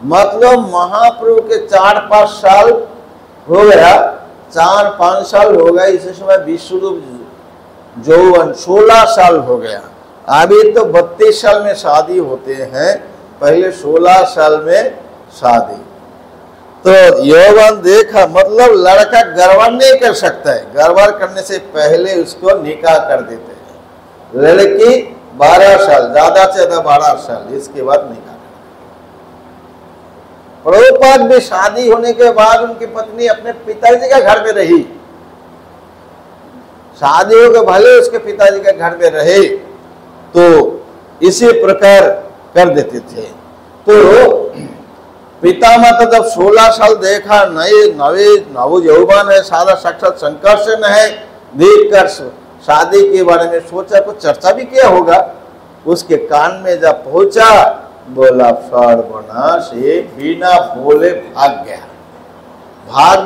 मतलब महाप्रभु के 4-5 साल हो गया, 4-5 साल हो गया, इसी समय विश्वरूप जौवन 16 साल हो गया। अभी तो 32 साल में शादी होते हैं, पहले 16 साल में शादी। तो यौवन देखा, मतलब लड़का गर्भण नहीं कर सकता है, गर्भण करने से पहले उसको निकाह कर देते हैं। लड़की 12 साल, ज्यादा से ज्यादा 12 साल, इसके बाद निकाह। प्रभुपाद भी शादी होने के बाद उनकी पत्नी अपने पिताजी के घर में रही, शादी हो के भले उसके पिताजी के घर में रहे, तो इसी प्रकार कर देते थे। तो पिता माता जब 16 साल देखा, नव यौवन है, सादा साक्षात संकर्षण है, देखकर शादी के बारे में सोचा, कुछ चर्चा भी किया होगा। उसके कान में जब पहुंचा, बोला सर्वनाश, ये बिना बोले भाग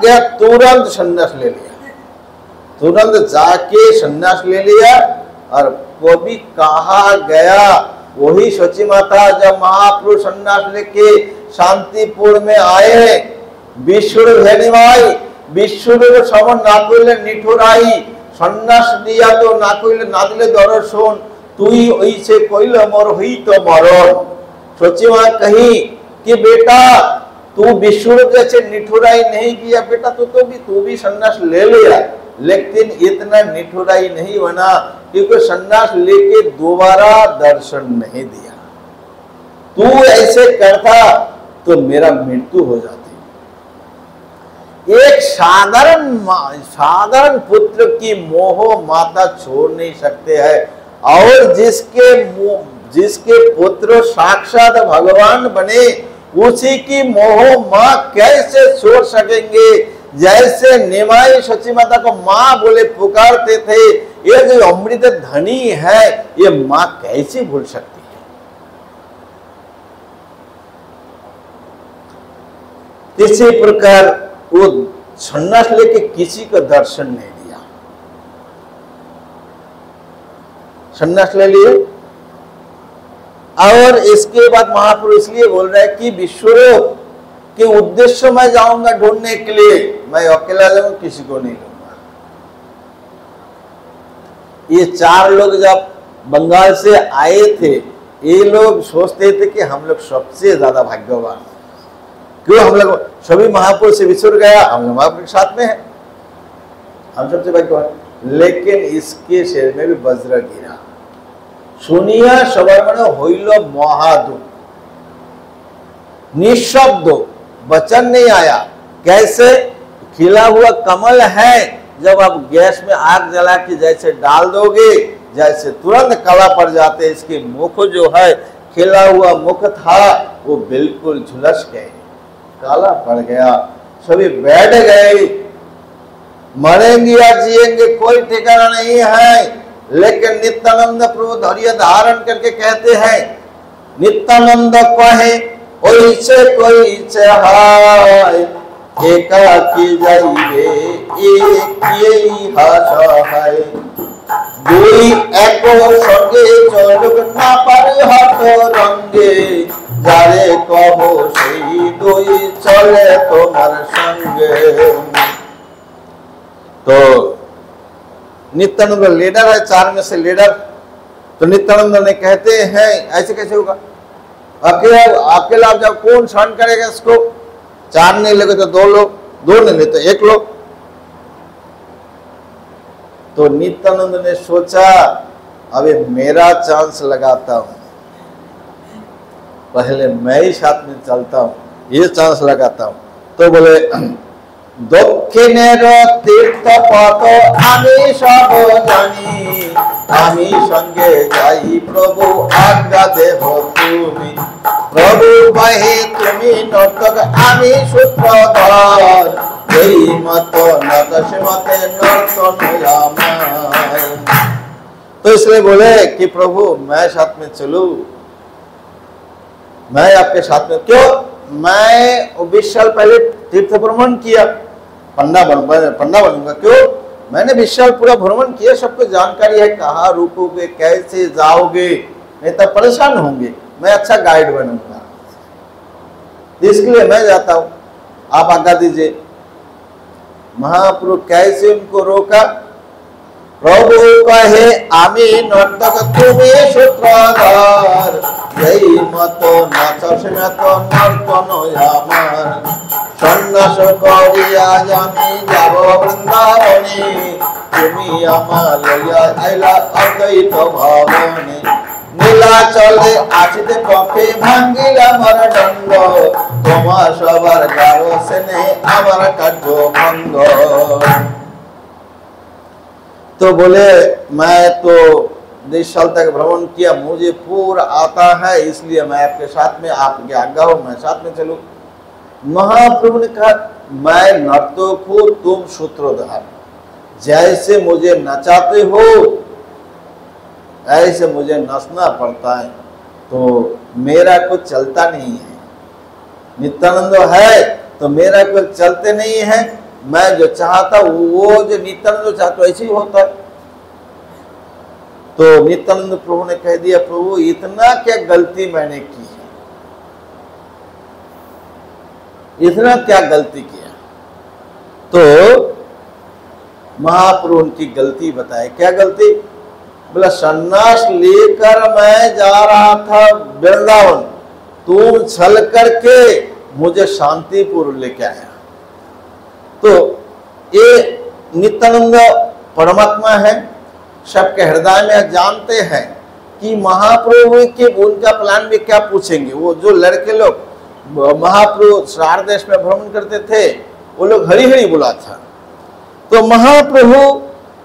गया, तुरंत संन्यास ले लिया, तुरंत जाके संन्यास ले लिया। और वो भी कहा गया, वही सची माता जब महाप्रभु संन्यास लेके शांतिपुर में आए, विष्णु भेनिमाई, विष्णु समन ना कइले निठुराई, संन्यास दिया तो ना कइले ना दिले दर्शन, तुई ओइसे कइले मोर हुई तो मरण। सची मां कही कि बेटा तू विष्णु जैसे निठुराई नहीं किया, बेटा तू भी संन्यास ले लिया, लेकिन इतना निठुराई नहीं बना, क्योंकि संन्यास लेके दोबारा दर्शन नहीं दिया। तू ऐसे करता तो मेरा मृत्यु हो जाती। एक साधारण पुत्र की मोह माता छोड़ नहीं सकते हैं, और जिसके पुत्र साक्षात भगवान बने, उसी की मोह माँ कैसे छोड़ सकेंगे? जैसे निमाई सची माता को माँ बोले पुकारते थे, ये जो अमृत धनी है ये माँ कैसे भूल सकती है। इसी प्रकार वो सन्यास लेके किसी को दर्शन नहीं दिया, सन्यास ले लिए। और इसके बाद महापुरुष इसलिए बोल रहे हैं कि विश्वरूप के उद्देश्य मैं जाऊंगा ढूंढने के लिए, मैं अकेला जाऊंगा, किसी को नहीं लूंगा। ये 4 लोग जब बंगाल से आए थे, ये लोग सोचते थे कि हम लोग सबसे ज्यादा भाग्यवान, क्यों हम लोग सभी महापुरुष से विछुड़ गया, हम लोग महापुरुष के साथ में है, हम सबसे भाग्यवान। लेकिन इसके शरीर में भी वज्र गिरा, सुनिया सवर्मण होइल महादुख, निशब्द, वचन नहीं आया। कैसे? खिला हुआ कमल है, जब आप गैस में आग जला के जैसे डाल दोगे, जैसे तुरंत काला पड़ जाते, इसके मुख जो है, खिला हुआ मुख था, वो बिल्कुल झुलस गए, काला पड़ गया। सभी बैठ गए, मरेंगे या जिएंगे कोई ठिकाना नहीं है। लेकिन नित्यानंद प्रभु धैर्य धारण करके कहते हैं, नित्यानंद कहे कोई से हाय, एकाकी जाइबे एक यही हाय, दुई एक संगे चलुक ना पारे हाथ रंगे, जारे कहो सही दुई चले तुम्हार संगे। तो नित्यानंद लीडर है, 4 में से लीडर। तो नित्यानंद ने कहते हैं ऐसे कैसे होगा, अकेला आप जब कौन सहन करेगा इसको, 4 नहीं लगे तो 2 लो, 2 नहीं ले तो 1 लो। तो नित्यानंद ने सोचा अभी मेरा चांस लगाता हूं, पहले मैं ही साथ में चलता हूं, ये चांस लगाता हूं। तो बोले दक्षिणेर तीर्थ पथ आमी सब जानी, आमी संगे जाई प्रभु आज्ञा देव तुमी, प्रभु कहे तुमी नर्तक आमी सूत्रधर, यही मत नत से मते नर्तन आमार। तो इसलिए बोले कि प्रभु मैं साथ में चलूं, मैं आपके साथ में। क्यों? मैं 20 साल पहले तीर्थ भ्रमण किया, पंडा बनूंगा। क्यों? मैंने 20 साल पूरा भ्रमण किया, सबको जानकारी है कहाँ रुकोगे, कैसे जाओगे, नहीं तो परेशान होंगे, मैं अच्छा गाइड बनूंगा, इसके लिए मैं जाता हूं, आप आज्ञा दीजिए। महाप्रभु कैसे उनको रोका? प्रभु कहे आमी नर्तक तुमी सूत्रधर, यही मत नाच में तो नर्तन आमार, सन्यास करिया जामी যাব বৃন্দাবনে, তুমি আমার লইয়া আইলা অদ্বৈত ভবনে, নীলাচলে আসিতে পক্ষে ভাঙ্গিলা মর দণ্ড, তোমার সবার গারো সেনে আমার কার্য ভঙ্গ। तो बोले मैं तो 20 साल तक भ्रमण किया, मुझे पूरा आता है, इसलिए मैं आपके साथ में, आपकी आज्ञा हो मैं साथ में चलूं। महाप्रभु ने कहा मैं नर्तक हूं, तुम सूत्रधार, जैसे मुझे नचाते हो ऐसे मुझे नचना पड़ता है, तो मेरा कुछ चलता नहीं है। नित्यानंद है तो मेरा कुछ चलते नहीं है, मैं जो चाहता वो जो नित्यानंद चाहता ऐसे ही होता है। तो नित्यानंद प्रभु ने कह दिया, प्रभु इतना क्या गलती मैंने की है, इतना क्या गलती किया? तो महाप्रभु उनकी गलती बताए। क्या गलती? बोला सन्यास लेकर मैं जा रहा था वृंदावन, तुम छल करके मुझे शांतिपुर लेके आया। तो ये नित्यानंद परमात्मा है, सबके हृदय में जानते हैं कि महाप्रभु के उनका प्लान में क्या पूछेंगे। वो जो लड़के लोग महाप्रभु सार देश में भ्रमण करते थे, वो लोग हरि हरि बोला था। तो महाप्रभु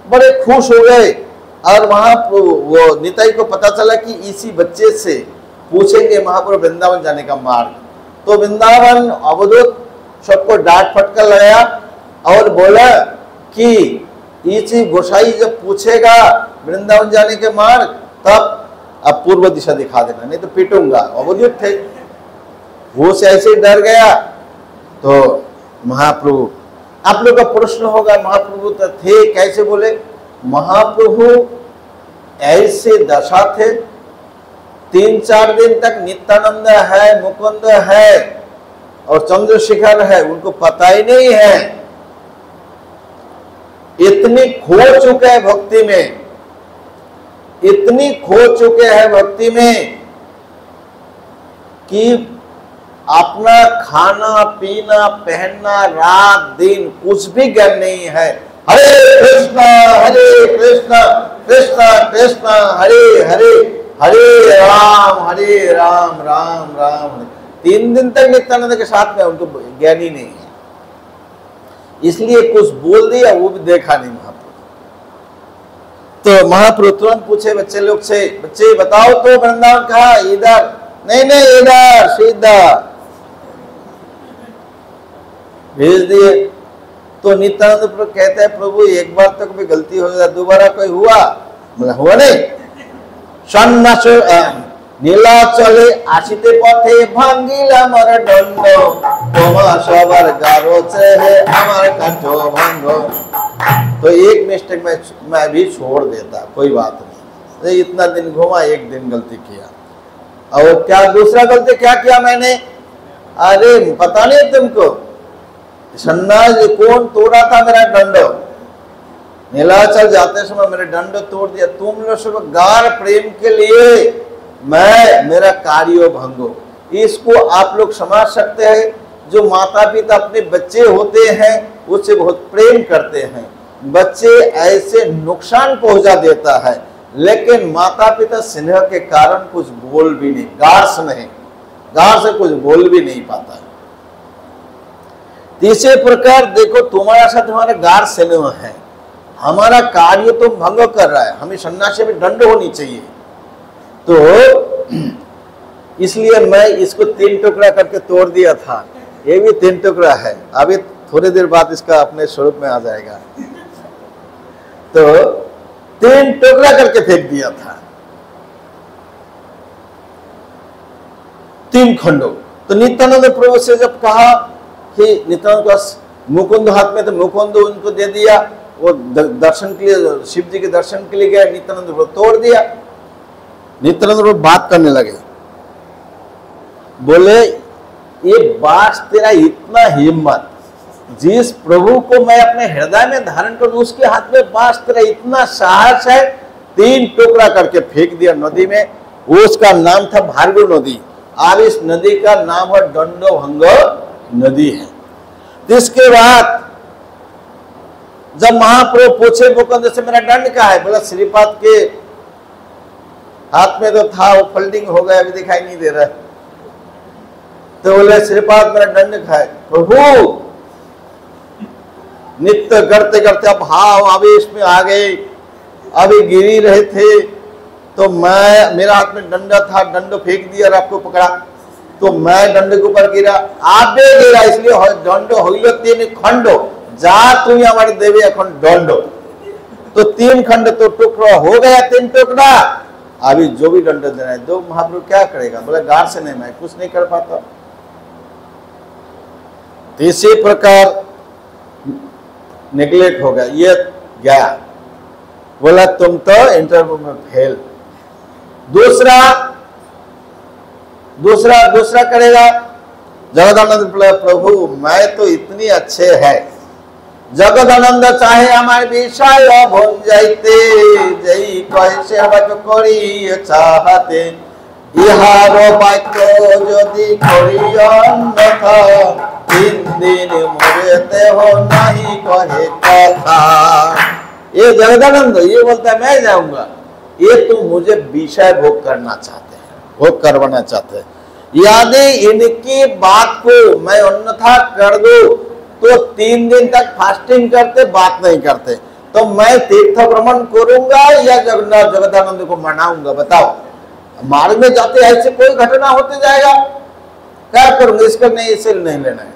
बड़े खुश हो गए, और महाप्रभु वो निताई को पता चला कि इसी बच्चे से पूछेंगे महाप्रभु वृंदावन जाने का मार्ग। तो वृंदावन अवधूत सबको डांट फटकार लगाया, और बोला कि इसी गोसाई जब पूछेगा वृंदावन जाने के मार्ग, तब अब पूर्व दिशा दिखा देना, नहीं तो पीटूंगा। अवधूत थे, वो से ऐसे डर गया। तो महाप्रभु, आप लोग का प्रश्न होगा महाप्रभु तो थे कैसे? बोले महाप्रभु ऐसे दशा थे, 3-4 दिन तक नित्यानंद है, मुकुंद है और चंद्रशेखर है, उनको पता ही नहीं है। इतनी खो चुके हैं भक्ति में, इतनी खो चुके हैं भक्ति में कि अपना खाना पीना पहनना रात दिन कुछ भी ज्ञान नहीं है। हरे कृष्णा कृष्णा कृष्णा हरे हरे, हरे राम राम राम। 3 दिन तक नित्यानंद के साथ में, उनको ज्ञान ही नहीं है, इसलिए कुछ बोल दिया, वो भी देखा नहीं महाप्रभु। तो महाप्रभु तुरंत पूछे बच्चे लोग से, बच्चे बताओ तो वृंदावन कहा? इधर नहीं, इधर सीधा भेज दिए। तो नित्यानंद प्रभु कहते हैं प्रभु एक बार तक भी गलती हो जाए, दोबारा कोई हुआ? बोला हुआ नहीं। सन्नास নীলাচলে আসিতে পথে ভাঙ্গিলাম আর দণ্ড, তোমা সবার গারোছে হে আমার কাঠ ভঙ্গ। तो एक मिस्टेक मैं भी छोड़ देता, कोई बात नहीं, इतना दिन घूमा, एक दिन गलती किया। और क्या दूसरा गलती क्या किया मैंने? अरे पता नहीं तुमको, सन्नास कौन तोड़ा था? मेरा दंड। नीलाचल जाते समय मेरे दंड तोड़ दिया। तुम लोग सब गार प्रेम के लिए मेरा कार्यो भंगो। इसको आप लोग समझ सकते हैं। जो माता पिता अपने बच्चे होते हैं उससे बहुत प्रेम करते हैं, बच्चे ऐसे नुकसान पहुंचा देता है, लेकिन माता पिता स्नेह के कारण कुछ बोल भी नहीं, गार से कुछ बोल भी नहीं पाता है। तीसरे प्रकार देखो, तुम्हारा साथ हमारा गार स्नेह है, हमारा कार्य तो भंग कर रहा है, हमें सन्यासी में दंड होनी चाहिए। तो इसलिए मैं इसको 3 टुकड़ा करके तोड़ दिया था। ये भी 3 टुकड़ा है, अभी थोड़ी देर बाद इसका अपने स्वरूप में आ जाएगा। तो 3 टुकड़ा करके फेंक दिया था, 3 खंडों। तो नित्यानंद प्रभु से जब कहा कि नित्यानंद का मुकुंद हाथ में, तो मुकुंद उनको दे दिया। वो दर्शन के लिए, शिव जी के दर्शन के लिए गए, नित्यानंद प्रभु तोड़ दिया। नित्यानंद प्रभु बात करने लगे, बोले ये बात तेरा इतना हिम्मत, जिस प्रभु को मैं अपने हृदय में धारण करूं उसके हाथ में बात, तेरा इतना साहस है? 3 टुकड़ा करके फेंक दिया नदी में। उसका नाम था भार्गव नदी। अब इस नदी का नाम है दंडोभंग नदी है। इसके बाद जब महाप्रभु पूछे मुकुंद से मेरा दंड का है, बोला श्रीपाद के हाथ में तो था, वो फोल्डिंग हो गया, अभी दिखाई नहीं दे रहा। तो बोले श्रीपाद मेरा दंड का है। प्रभु नित्य करते करते अब भाव आवेश में आ गए, अभी गिरी रहे थे, तो मेरा हाथ में दंड था, दंड फेंक दिया और आपको पकड़ा, तो मैं दंड के ऊपर गिरा, आप भी गिरा, इसलिए दंड हईल 3 खंड, जा तुम हमारे देवी এখন दंड। तो 3 खंड तो टुकड़ा हो गया, 3 टुकड़ा। अभी जो भी दंड देना है दो। महाप्रभु क्या करेगा? बोले गार से नहीं, मैं कुछ नहीं कर पाता। इसी प्रकार नेग्लेक्ट हो गया, ये गया, बोला तुम तो इंटरव्यू में फेल। दूसरा करेगा जगदानंद प्रभु, मैं तो इतनी अच्छे है, जगदानंद चाहे हमारे विषय भूल जाते, जई कैसे हबक करी चाहते, इहारो वाक्य यदि करी अन्यथा, 3 दिन मरते हो नहीं कहे कथा। ये जगदानंद ये बोलता है मैं जाऊंगा, ये तुम मुझे विषय भोग करना चाहते हैं, भोग करवाना चाहते हैं। यदि इनकी बात को मैं अन्यथा कर दूं तो 3 दिन तक फास्टिंग करते, बात नहीं करते, तो मैं तीर्थ भ्रमण करूंगा या जगदानंद को मनाऊंगा? बताओ, मार्ग में जाते ऐसे कोई घटना होते जाएगा, क्या करूंगा? इसका नहीं, इसे नहीं लेना है,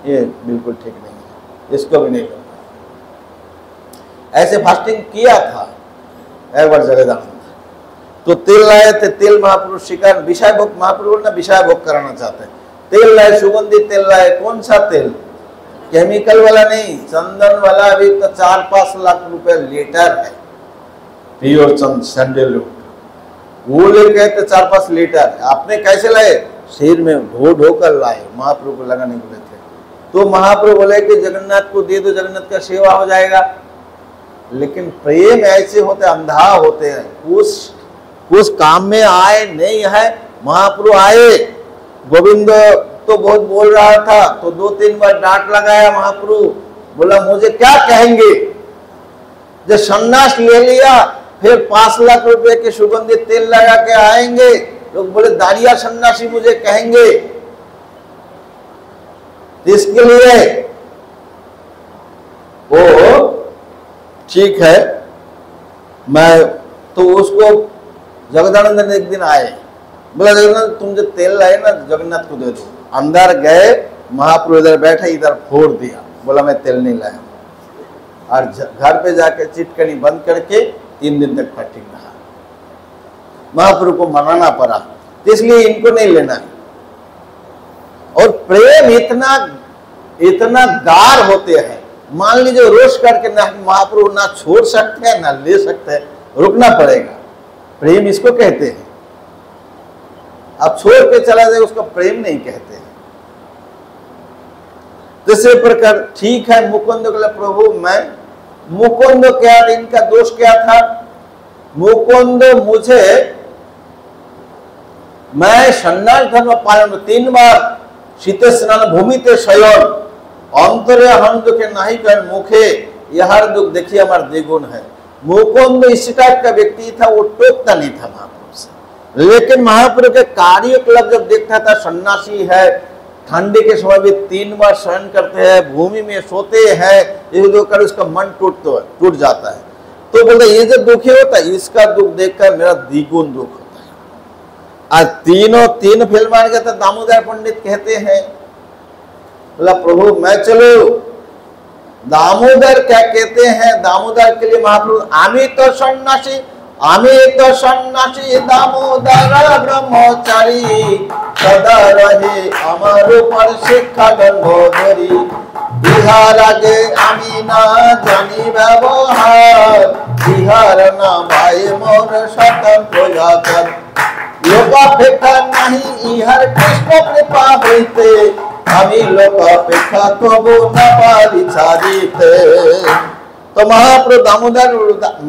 ये बिल्कुल ठीक नहीं है। इसको भी नहीं लूंगा। ऐसे फास्टिंग किया था एक बार जगदानंद, तो तेल लाए थे, तेल महाप्रभु शिकार विषय भोग, महाप्रभु ना विषय भोग कराना चाहते हैं, तेल लाए, सुगंधित तेल लाए। कौन सा तेल? केमिकल वाला नहीं, चंदन वाला भी तो 4-5 लाख रुपए लीटर है, प्योर सैंडलवुड, वो लेके तो 4-5 लीटर। आपने कैसे लाए? शरीर में ढो कर लाए, महाप्रभु को लगाने बोले थे। तो महाप्रभु बोले कि जगन्नाथ को दे दो, जगन्नाथ का सेवा हो जाएगा। लेकिन प्रेम ऐसे होते, अंधा होते हैं, उस काम में आए नहीं है। महाप्रभु आए, गोविंद तो बहुत बोल रहा था, तो 2-3 बार डांट लगाया महाप्रभु, बोला मुझे क्या कहेंगे। जब सन्यास ले लिया, फिर 5 लाख रुपए के सुगंधित तेल लगा के आएंगे, लोग बोले दारिया सन्यासी मुझे कहेंगे। इसके लिए वो ठीक है, मैं तो उसको जगदानंद ने एक दिन आए, बोला जगन्नाथ तुम जो तेल लाए ना जगन्नाथ को दे दो। अंदर गए, महाप्रभु इधर बैठे, इधर फोड़ दिया, बोला मैं तेल नहीं लाया। और घर पे जाके चिटकनी बंद करके 3 दिन तक फास्टिंग रहा। महाप्रभु को मनाना पड़ा, तो इसलिए इनको नहीं लेना है। और प्रेम इतना गाढ़ होते हैं, मान लीजिए रोष करके ना महाप्रभु ना छोड़ सकते हैं ना ले सकते हैं, रुकना पड़ेगा। प्रेम इसको कहते हैं। आप छोड़ के चला जाए उसको प्रेम नहीं कहते हैं। दूसरे प्रकार ठीक है, मुकुंद बोले प्रभु मैं, मुकुंद क्या, इनका दोष क्या था? मुकुंद मुझे, मैं सन्यास धर्म पालन 3 बार शीत स्नान भूमि ते शयन अंतरे हम दुखे नहीं कर मुखे यह दुख देखिए हमारे द्विगुण है। मुकुंद इस टाइप का व्यक्ति था, वो टोकता नहीं था महाप्रभु से। लेकिन महाप्रभु के कार्यकलाप जब देखता था, सन्यासी है, ठंडी के समय भी 3 बार शयन करते हैं, भूमि में सोते हैं, ये जो कर उसका मन टूट जाता है। तो बोलते ये जो दुखी होता है, इसका दुख देखकर मेरा द्विगुण दुख होता है। आज 3 फिल्म आ गया था, दामोदर पंडित कहते हैं, बोला प्रभु मैं चलो। दामोदर क्या कहते हैं? दामोदर के लिए महाप्रभु आमी तो सन्यासी दामोदर ब्रह्मचारी सदा रहे আমার উপর শিক্ষা গন্ধরি বিহার আগে আমি না জানি ব্যবহার বিহার না ভাই মোর স্বতন্ত্র যাচার লোকাপেক্ষা নাহি ইহার কৃষ্ণ কৃপা হইতে আমি লোকাপেক্ষা কবু না পারি ছাড়িতে। तो महाप्रभु दामोदर,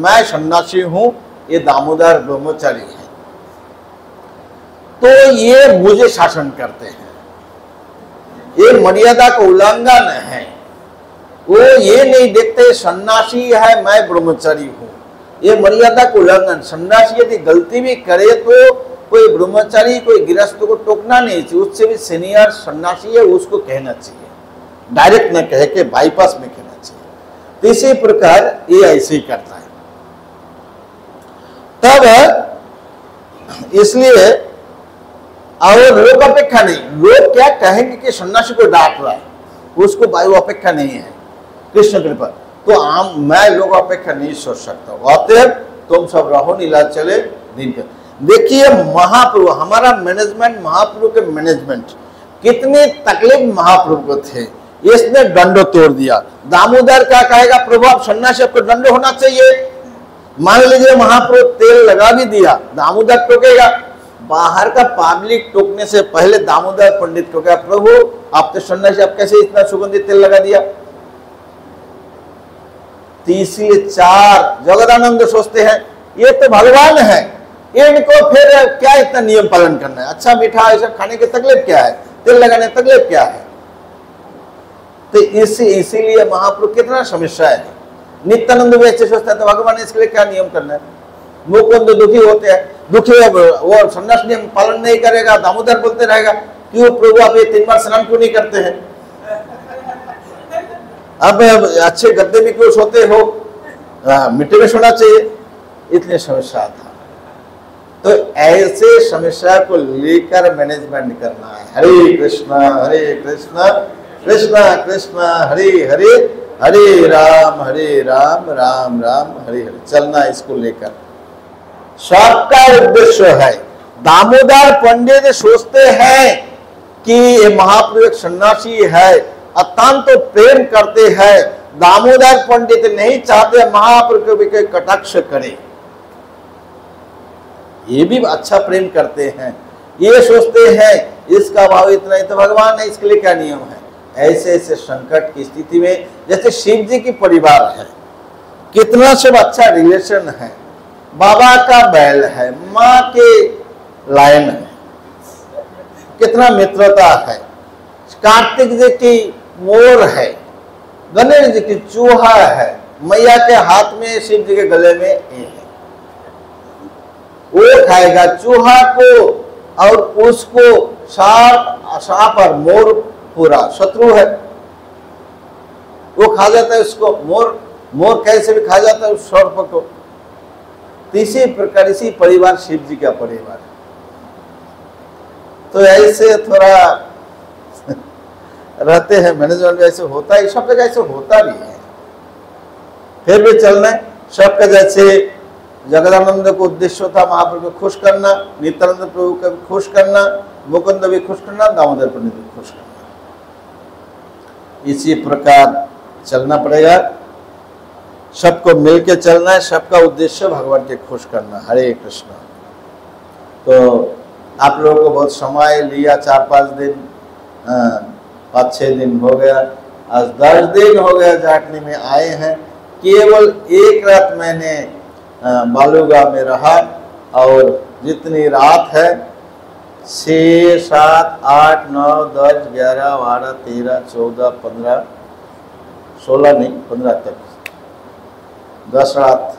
मैं सन्यासी हूं, ये दामोदर ब्रह्मचारी है, तो ये मुझे शासन करते हैं, ये मर्यादा का उल्लंघन है। वो ये नहीं देखते सन्यासी है मैं ब्रह्मचारी हूं, ये मर्यादा का उल्लंघन। सन्यासी यदि गलती भी करे तो कोई ब्रह्मचारी कोई गृहस्थ को टोकना नहीं चाहिए, उससे भी सीनियर सन्यासी है उसको कहना चाहिए, डायरेक्ट न कह के बाईपास में कहना चाहिए। तो इसी प्रकार ये ऐसे ही करता है। तब इसलिए और लोक अपेक्षा नहीं, लोग क्या कहेंगे कि सन्यासी को डांट रहा है, उसको वायु अपेक्षा नहीं है कृष्ण कृपा। तो मैं लोक अपेक्षा नहीं सोच सकता। अतएव तुम सब रहो नीलाचले दिन के। देखिए महाप्रभु, हमारा मैनेजमेंट, महाप्रभु के मैनेजमेंट कितनी तकलीफ महाप्रभु को थे, इसने दंड तोड़ दिया। दामोदर क्या कहेगा? प्रभु आप सन्यासी, आपको दंड होना चाहिए। मान लीजिए महाप्रभु तेल लगा भी दिया, दामोदर टोकेगा। बाहर का पब्लिक टोकने से पहले दामोदर पंडित को क्या, प्रभु आप तो सन्यासी, आप कैसे इतना सुगंधित तेल लगा दिया? तीसरी 4 जगदानंद सोचते हैं ये तो भगवान है, इनको फिर क्या इतना नियम पालन करना है? अच्छा मीठा ऐसा खाने की तकलीफ क्या है, तेल लगाने की तकलीफ क्या है? तो इसीलिए महाप्रभु कितना समस्या है। नित्यानंद भी ऐसे सोचता है, तो भगवान इसके लिए क्या नियम करना है? मुकुंद दुखी होते हैं, दुखी वो सन्यास नियम पालन नहीं करेगा, दामोदर बोलते रहेगा क्यों प्रभु आप ये 3 बार स्नान क्यों नहीं करते हैं? अब अच्छे गद्दे में क्यों सोते हो, मिट्टी में सोना चाहिए। इतनी समस्या था। तो ऐसे समस्या को लेकर मैनेजमेंट करना है। हरे कृष्णा कृष्ण कृष्ण हरे हरे, हरे राम राम राम हरे हरे। चलना इसको लेकर सबका उद्देश्य है। दामोदर पंडित सोचते हैं कि ये महाप्रभु एक सन्यासी है, अत्यंत तो प्रेम करते हैं। दामोदर पंडित नहीं चाहते महाप्रभु को कोई कटाक्ष करे, ये भी अच्छा प्रेम करते हैं। ये सोचते हैं इसका भाव इतना ही तो भगवान है, इसके लिए क्या नियम है। ऐसे ऐसे संकट की स्थिति में, जैसे शिव जी की परिवार है, कितना सब अच्छा रिलेशन है, बाबा का बैल है, माँ के लायन है, कितना मित्रता है, कार्तिक जी की मोर है, गणेश जी की चूहा है, मैया के हाथ में, शिव जी के गले में ये है। वो खाएगा चूहा को, और उसको सांप और मोर पूरा शत्रु है, वो खा जाता है उसको। मोर कैसे भी खा जाता है उस सर्प को। इसी प्रकार इसी परिवार शिव जी का परिवार है। तो ऐसे थोड़ा रहते हैं मैनेजमेंट में, ऐसे होता है, सब जगह ऐसे होता भी है। फिर भी चलना है सबका। जैसे जगदानंद को उद्देश्य था महाप्रभु को खुश करना, नित्यानंद प्रभु को भी खुश करना, मुकुंद भी खुश करना, दामोदर पंडित भी खुश करना। इसी प्रकार चलना पड़ेगा, सबको मिलके चलना है, सबका उद्देश्य भगवान के खुश करना। हरे कृष्ण। तो आप लोगों को बहुत समय लिया, 4-5 दिन, 5-6 दिन हो गया, आज 10 दिन हो गया जाटनी में आए हैं। केवल एक रात मैंने बालूगांव में रहा, और जितनी रात है 6, 7, 8, 9, 10, 11, 12, 13, 14, 15, 16 नहीं 15 तक 10 रात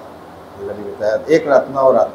बताया, एक रात 9 रात